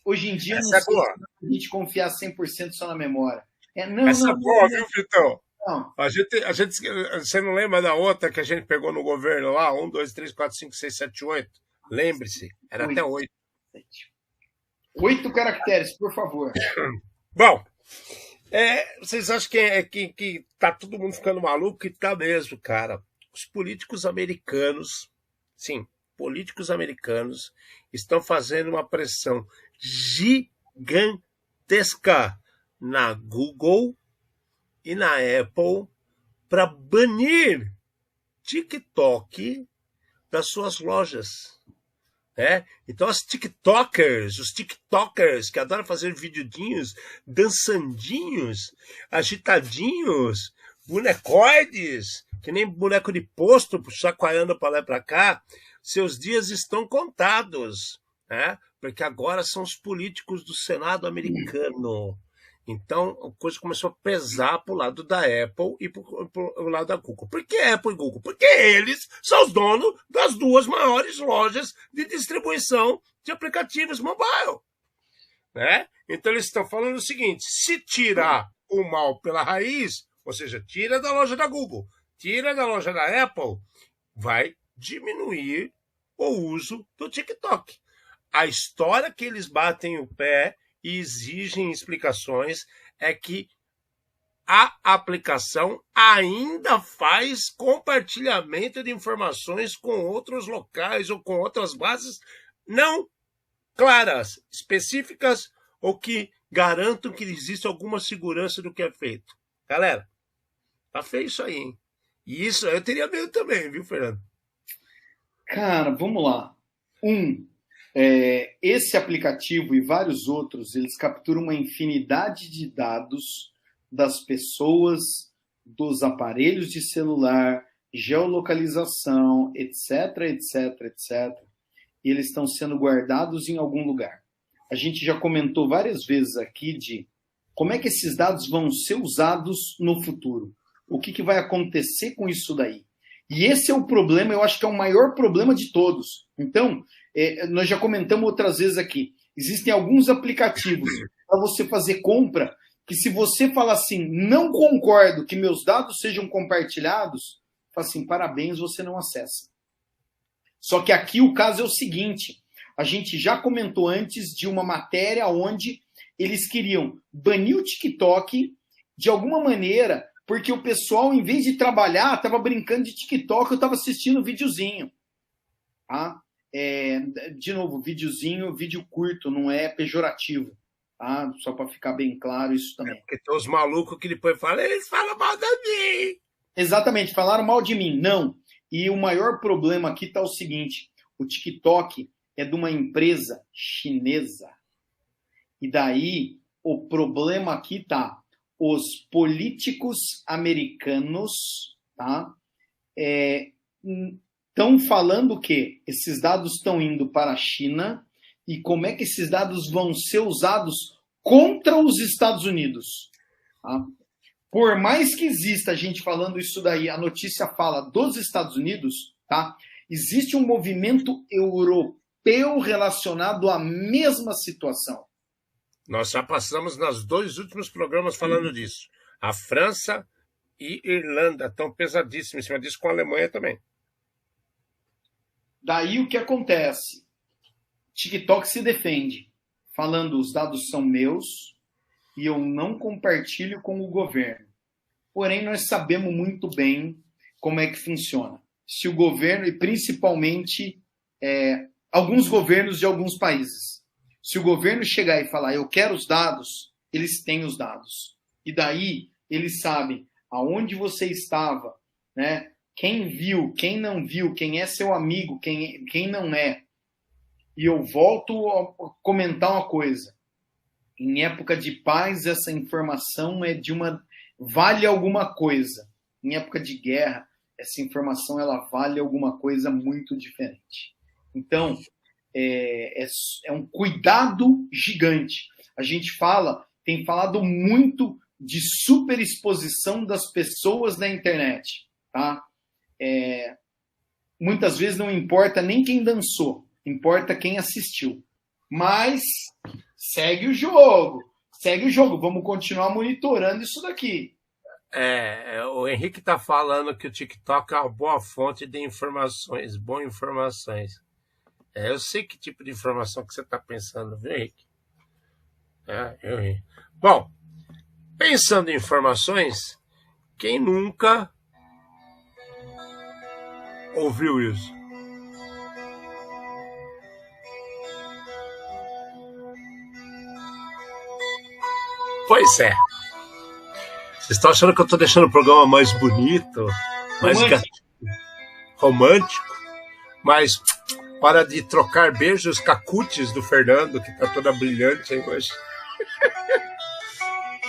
Hoje em dia, não sei se a gente confiar 100% só na memória. Essa é boa, viu, Vitão? Não. A gente, você não lembra da outra que a gente pegou no governo lá? 1, 2, 3, 4, 5, 6, 7, 8. Lembre-se, era 8. Até 8. 8 caracteres, por favor. Bom, vocês acham que tá todo mundo ficando maluco? Que tá mesmo, cara. Os políticos americanos, sim, políticos americanos estão fazendo uma pressão gigantesca na Google e na Apple para banir TikTok das suas lojas. Então os tiktokers que adoram fazer videodinhos, dançandinhos, agitadinhos, bonecoides, que nem boneco de posto, chacoalhando para lá e para cá, seus dias estão contados, porque agora são os políticos do Senado americano. Então, a coisa começou a pesar para o lado da Apple e para o lado da Google. Por que Apple e Google? Porque eles são os donos das duas maiores lojas de distribuição de aplicativos mobile. Então, eles estão falando o seguinte, se tirar o mal pela raiz, ou seja, tira da loja da Google, tira da loja da Apple, vai diminuir o uso do TikTok. A história que eles batem o pé e exigem explicações é que a aplicação ainda faz compartilhamento de informações com outros locais ou com outras bases não claras, específicas ou que garantam que existe alguma segurança do que é feito. Galera, tá feio isso aí, hein? E isso eu teria medo também, viu, Fernando? Cara, vamos lá. esse aplicativo e vários outros, eles capturam uma infinidade de dados das pessoas, dos aparelhos de celular, geolocalização, etc, etc, etc. E eles estão sendo guardados em algum lugar. A gente já comentou várias vezes aqui de como é que esses dados vão ser usados no futuro. O que vai acontecer com isso daí? E esse é o problema, eu acho que é o maior problema de todos. Então, nós já comentamos outras vezes aqui, existem alguns aplicativos para você fazer compra, que se você falar assim, não concordo que meus dados sejam compartilhados, fala assim, parabéns, você não acessa. Só que aqui o caso é o seguinte, a gente já comentou antes de uma matéria onde eles queriam banir o TikTok de alguma maneira, porque o pessoal, em vez de trabalhar, estava brincando de TikTok, eu estava assistindo um videozinho. Tá? De novo, videozinho, vídeo curto, não é pejorativo. Tá? Só para ficar bem claro isso também. Porque tem os malucos que depois falam, eles falam mal de mim. Exatamente, falaram mal de mim. Não. E o maior problema aqui está o seguinte, o TikTok é de uma empresa chinesa. E daí, o problema aqui está, os políticos americanos estão falando que esses dados estão indo para a China e como é que esses dados vão ser usados contra os Estados Unidos. Tá? Por mais que exista a gente falando isso daí, a notícia fala dos Estados Unidos, tá? Existe um movimento europeu relacionado à mesma situação. Nós já passamos nos 2 últimos programas falando disso. A França e Irlanda estão pesadíssimos em cima disso, com a Alemanha também. Daí o que acontece? TikTok se defende, falando os dados são meus e eu não compartilho com o governo. Porém, nós sabemos muito bem como é que funciona. Se o governo, e principalmente alguns governos de alguns países, se o governo chegar e falar, eu quero os dados, eles têm os dados. E daí, eles sabem aonde você estava, né? Quem viu, quem não viu, quem é seu amigo, quem não é. E eu volto a comentar uma coisa. Em época de paz, essa informação vale alguma coisa. Em época de guerra, essa informação ela vale alguma coisa muito diferente. Então, é um cuidado gigante. A gente tem falado muito de superexposição das pessoas na internet. Tá? Muitas vezes não importa nem quem dançou, importa quem assistiu. Mas segue o jogo, vamos continuar monitorando isso daqui. O Henrique está falando que o TikTok é uma boa fonte de informações, boas informações. Eu sei que tipo de informação que você está pensando, viu, Henrique? Bom, pensando em informações, quem nunca ouviu isso? Pois é. Vocês estão achando que eu estou deixando o programa mais bonito, mais romântico, mas para de trocar beijos cacutes do Fernando, que está toda brilhante aí hoje.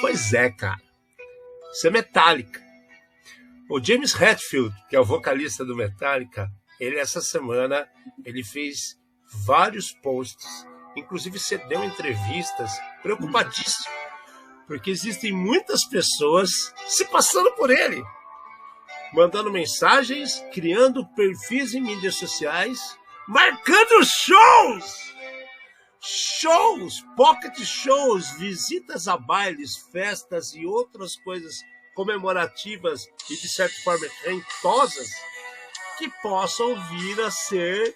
Pois é, cara. Isso é Metallica. O James Hetfield, que é o vocalista do Metallica, essa semana ele fez vários posts, inclusive cedeu entrevistas, preocupadíssimo, porque existem muitas pessoas se passando por ele, mandando mensagens, criando perfis em mídias sociais, marcando shows, pocket shows, visitas a bailes, festas e outras coisas comemorativas e de certa forma rentosas que possam vir a ser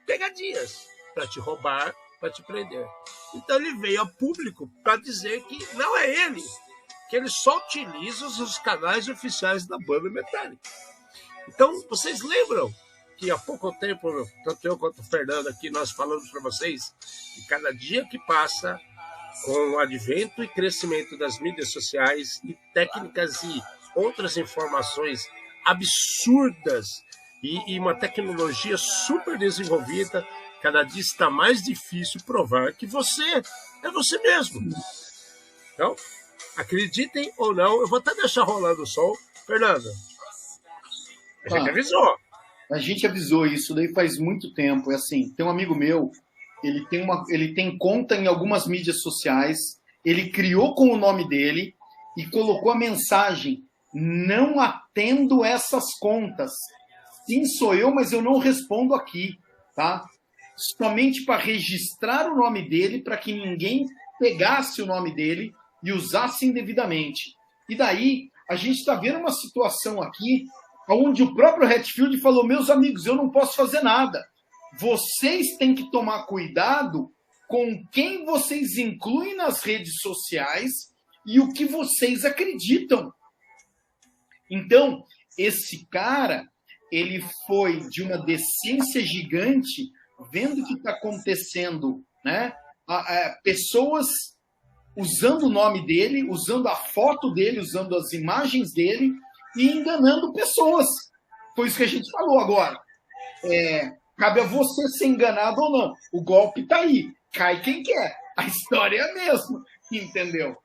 pegadinhas para te roubar, para te prender. Então ele veio a público para dizer que não é ele, que ele só utiliza os canais oficiais da banda Metallica. Então, vocês lembram que há pouco tempo, tanto eu quanto o Fernando aqui, nós falamos para vocês que cada dia que passa, com o advento e crescimento das mídias sociais e técnicas e outras informações absurdas e uma tecnologia super desenvolvida, Cada dia está mais difícil provar que você é você mesmo. Então, acreditem ou não, eu vou até deixar rolando o som. Fernando, a gente avisou. A gente avisou isso daí faz muito tempo. É assim, tem um amigo meu, ele tem conta em algumas mídias sociais, ele criou com o nome dele e colocou a mensagem: não atendo essas contas. Sim, sou eu, mas eu não respondo aqui, tá? Somente para registrar o nome dele, para que ninguém pegasse o nome dele e usasse indevidamente. E daí, a gente está vendo uma situação aqui onde o próprio Hatfield falou: meus amigos, eu não posso fazer nada. Vocês têm que tomar cuidado com quem vocês incluem nas redes sociais e o que vocês acreditam. Então, esse cara, ele foi de uma decência gigante, vendo o que está acontecendo, né? Pessoas usando o nome dele, usando a foto dele, usando as imagens dele e enganando pessoas. Foi isso que a gente falou agora. Cabe a você ser enganado ou não. O golpe está aí. Cai quem quer. A história é a mesma. Entendeu?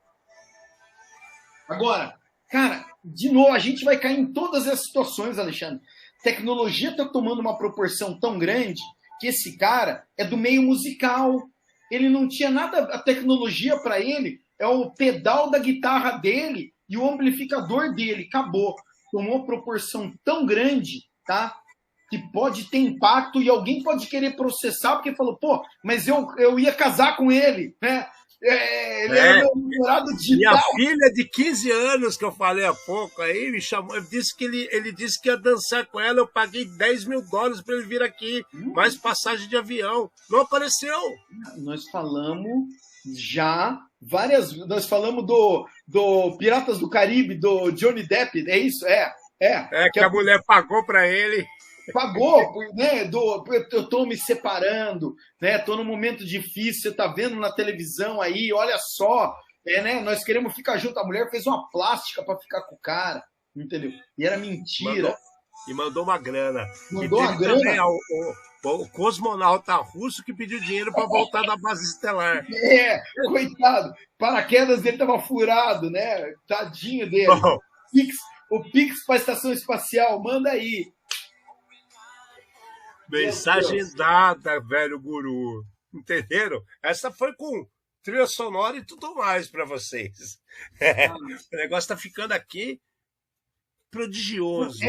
Agora, cara, de novo, a gente vai cair em todas as situações, Alexandre. Tecnologia está tomando uma proporção tão grande que esse cara é do meio musical. Ele não tinha nada, a tecnologia para ele é o pedal da guitarra dele e o amplificador dele. Acabou. Tomou uma proporção tão grande, tá? Que pode ter impacto e alguém pode querer processar porque falou: pô, mas eu ia casar com ele, né? Ele era meu namorado digital. Minha filha de 15 anos, que eu falei há pouco, aí me chamou, disse que ele disse que ia dançar com ela, eu paguei $10 mil para ele vir aqui, mais passagem de avião. Não apareceu. Nós falamos já nós falamos do Piratas do Caribe, do Johnny Depp, é isso? Que a mulher pagou para ele. Pagou, né? Eu tô me separando, né? Tô num momento difícil, você tá vendo na televisão aí, olha só, né? Nós queremos ficar junto. A mulher fez uma plástica para ficar com o cara, entendeu? E era mentira. Mandou uma grana. Mandou uma grana. Também o cosmonauta russo que pediu dinheiro para voltar da base estelar. Coitado. Paraquedas dele tava furado, né? Tadinho dele. Bom. O Pix para a estação espacial, manda aí. Mensagem dada, velho guru. Entenderam? Essa foi com trilha sonora e tudo mais para vocês. O negócio tá ficando aqui prodigioso.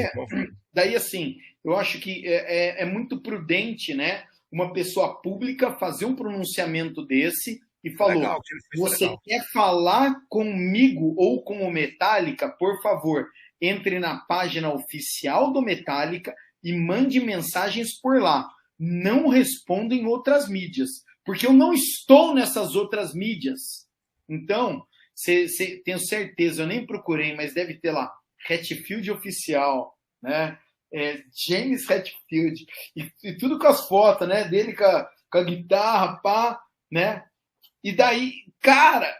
Daí, assim, eu acho que é muito prudente, né? Uma pessoa pública fazer um pronunciamento desse e falou: legal, você quer falar comigo ou com o Metallica? Por favor, entre na página oficial do Metallica e mande mensagens por lá. Não responda em outras mídias, porque eu não estou nessas outras mídias. Então, tenho certeza, eu nem procurei, mas deve ter lá, Hatfield Oficial, né? James Hatfield, e tudo com as fotos, né? Dele com a guitarra, pá, né? E daí, cara,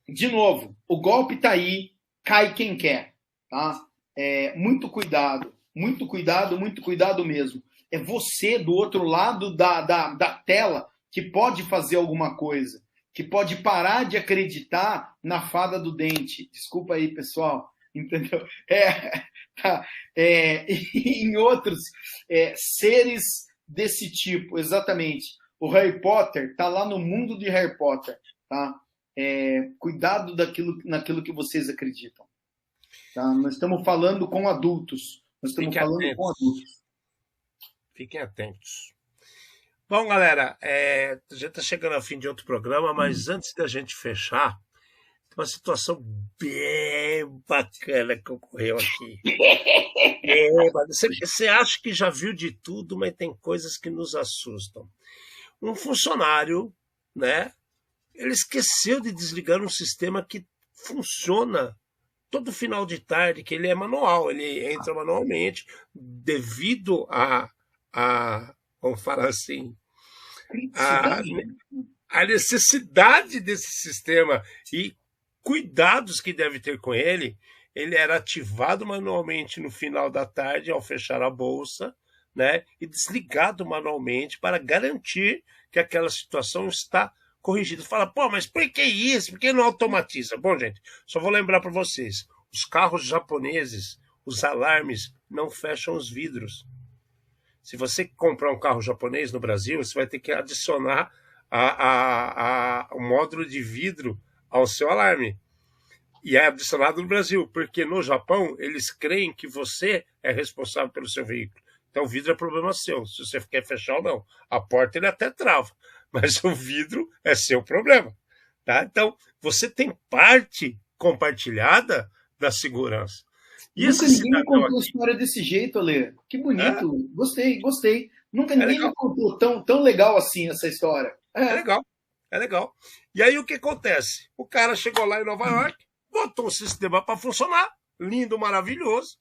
de novo, o golpe tá aí, cai quem quer, tá? Muito cuidado. Muito cuidado mesmo. É você do outro lado da tela que pode fazer alguma coisa, que pode parar de acreditar na fada do dente. Desculpa aí, pessoal. Entendeu? Em outros seres desse tipo, exatamente. O Harry Potter está lá no mundo de Harry Potter. Tá? Cuidado naquilo que vocês acreditam. Tá? Nós estamos falando com adultos. Fiquem atentos. Bom, galera, a gente está chegando ao fim de outro programa, mas antes da gente fechar, tem uma situação bem bacana que ocorreu aqui. Você acha que já viu de tudo, mas tem coisas que nos assustam. Um funcionário, né, ele esqueceu de desligar um sistema que funciona todo final de tarde, que ele é manual, ele entra manualmente, devido a vamos falar assim, a necessidade desse sistema e cuidados que deve ter com ele era ativado manualmente no final da tarde, ao fechar a bolsa, né, e desligado manualmente para garantir que aquela situação está corrigida. Fala, pô, mas por que isso? Por que não automatiza? Bom, gente, só vou lembrar para vocês, os carros japoneses, os alarmes não fecham os vidros. Se você comprar um carro japonês no Brasil, você vai ter que adicionar o módulo de vidro ao seu alarme. E é adicionado no Brasil, porque no Japão eles creem que você é responsável pelo seu veículo. Então o vidro é problema seu, se você quer fechar ou não. A porta ele até trava, mas o vidro é seu problema. Tá? Então você tem parte compartilhada da segurança. E Nunca esse ninguém me cidadão contou a aqui, história desse jeito, Ale. Que bonito. Gostei, gostei. Nunca é ninguém legal. me contou tão legal assim essa história. É legal, é legal. E aí o que acontece? O cara chegou lá em Nova York, botou o sistema para funcionar, lindo, maravilhoso,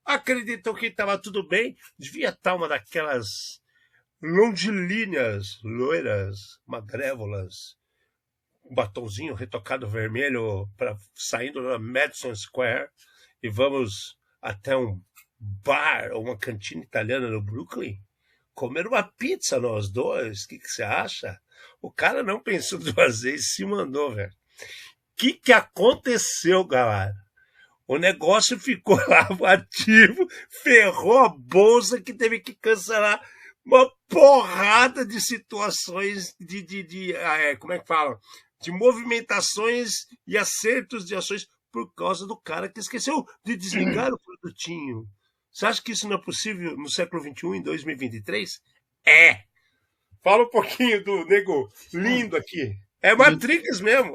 acreditou que estava tudo bem, devia estar uma daquelas longilíneas, loiras, magrévolas, um batonzinho retocado vermelho saindo da Madison Square e vamos até um bar ou uma cantina italiana no Brooklyn comer uma pizza nós dois. O que você acha? O cara não pensou duas vezes, se mandou, velho. O que aconteceu, galera? O negócio ficou lá ativo, ferrou a bolsa que teve que cancelar uma porrada de situações como é que fala? De movimentações e acertos de ações por causa do cara que esqueceu de desligar o produtinho. Você acha que isso não é possível no século XXI, em 2023? É. Fala um pouquinho do nego lindo aqui. É Matrix mesmo.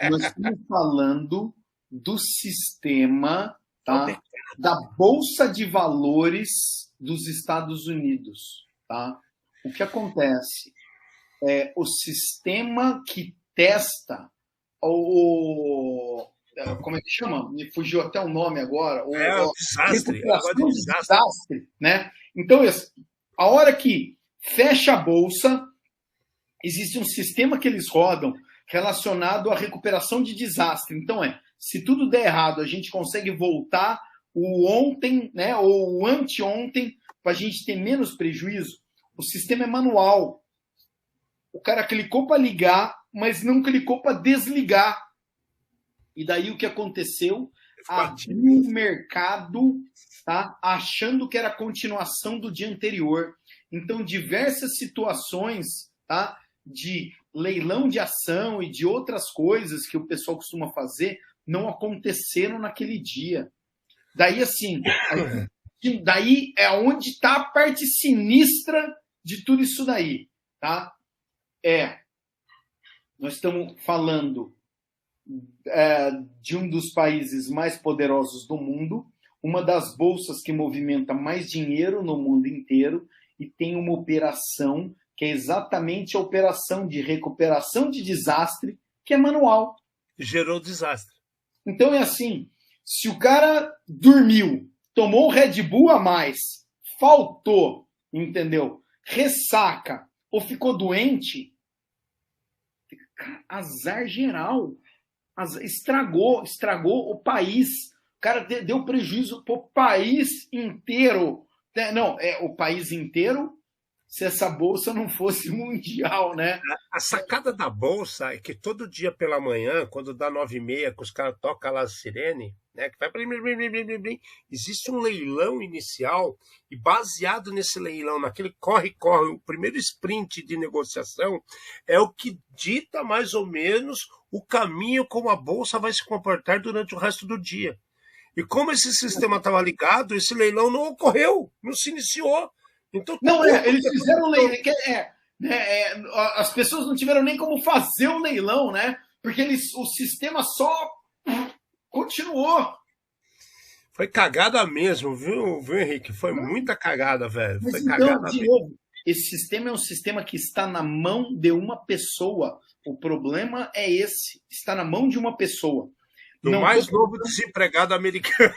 Nós estamos falando do sistema, tá, da Bolsa de Valores dos Estados Unidos. Tá? O que acontece? O sistema que testa como é que chama? Me fugiu até o nome agora. O desastre. Recuperação de desastre, né? Então, a hora que fecha a bolsa, existe um sistema que eles rodam relacionado à recuperação de desastre. Então, se tudo der errado, a gente consegue voltar o ontem, né, ou o anteontem, para a gente ter menos prejuízo. O sistema é manual. O cara clicou para ligar, mas não clicou para desligar. E daí o que aconteceu? Abriu o mercado, tá, achando que era a continuação do dia anterior. Então, diversas situações, tá, de leilão de ação e de outras coisas que o pessoal costuma fazer não aconteceram naquele dia. Daí, assim, daí é onde está a parte sinistra de tudo isso daí, tá? Nós estamos falando de um dos países mais poderosos do mundo, uma das bolsas que movimenta mais dinheiro no mundo inteiro e tem uma operação que é exatamente a operação de recuperação de desastre, que é manual. Gerou desastre. Então é assim, se o cara dormiu, tomou um Red Bull a mais, faltou, entendeu? Ressaca ou ficou doente, azar geral. Estragou o país. O cara deu prejuízo para o país inteiro. Não, o país inteiro se essa bolsa não fosse mundial, né? A sacada da bolsa é que todo dia pela manhã, quando dá 9h30, que os caras tocam lá a sirene, né, que vai blim, blim, blim, blim, blim, blim, existe um leilão inicial e baseado nesse leilão, naquele corre-corre, o primeiro sprint de negociação, é o que dita mais ou menos o caminho como a bolsa vai se comportar durante o resto do dia. E como esse sistema estava ligado, esse leilão não ocorreu, não se iniciou. Então, não, eles fizeram leilão. As pessoas não tiveram nem como fazer o leilão, né? Porque o sistema só continuou. Foi cagada mesmo, viu Henrique? Foi muita cagada, velho. Mas foi então, cagada de novo, esse sistema é um sistema que está na mão de uma pessoa. O problema é esse. Está na mão de uma pessoa. Do mais novo desempregado americano.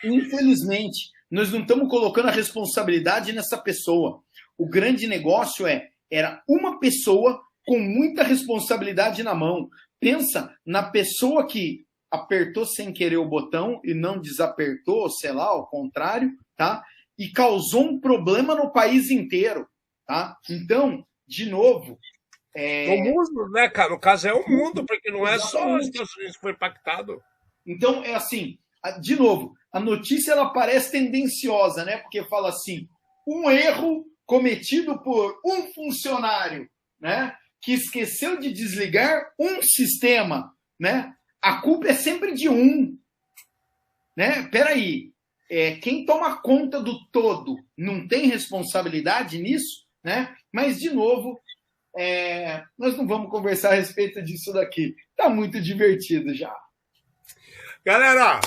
Infelizmente, nós não estamos colocando a responsabilidade nessa pessoa. O grande negócio era uma pessoa com muita responsabilidade na mão. Pensa na pessoa que apertou sem querer o botão e não desapertou, sei lá, ao contrário, tá? e causou um problema no país inteiro. Tá? Então, de novo... O mundo, né, cara? No caso é o mundo, porque não é só os Estados Unidos que foi impactado. Então, é assim, de novo, a notícia ela parece tendenciosa, né? Porque fala assim, um erro cometido por um funcionário, né? Que esqueceu de desligar um sistema, né? A culpa é sempre de um, né? Peraí, quem toma conta do todo não tem responsabilidade nisso, né? Mas, de novo, nós não vamos conversar a respeito disso daqui. Tá muito divertido já. Galera,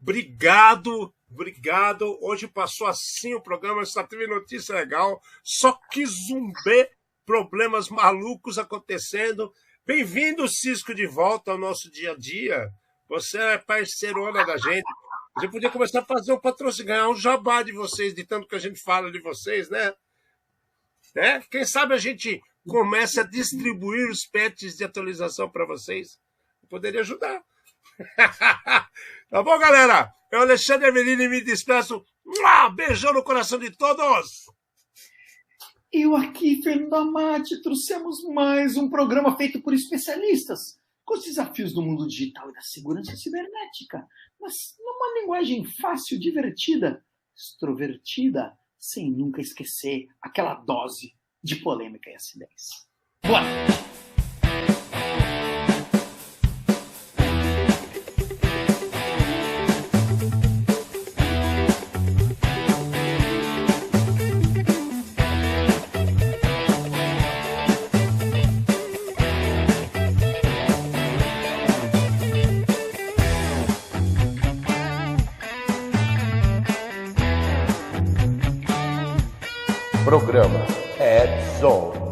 obrigado. Hoje passou assim o programa, só teve notícia legal, só que zumbi, problemas malucos acontecendo. Bem-vindo, Cisco, de volta ao nosso dia a dia. Você é parceirona da gente. A gente podia começar a fazer um patrocínio, ganhar um jabá de vocês, de tanto que a gente fala de vocês, né? Quem sabe a gente começa a distribuir os patches de atualização para vocês. Poderia ajudar. Tá bom, galera? Eu, Alexandre Avelini, me despeço. Beijão no coração de todos. Eu aqui, Fernando Amati, trouxemos mais um programa feito por especialistas com os desafios do mundo digital e da segurança cibernética, mas numa linguagem fácil, divertida, extrovertida, sem nunca esquecer aquela dose de polêmica e acidez. Bora! Programa Ed Zone.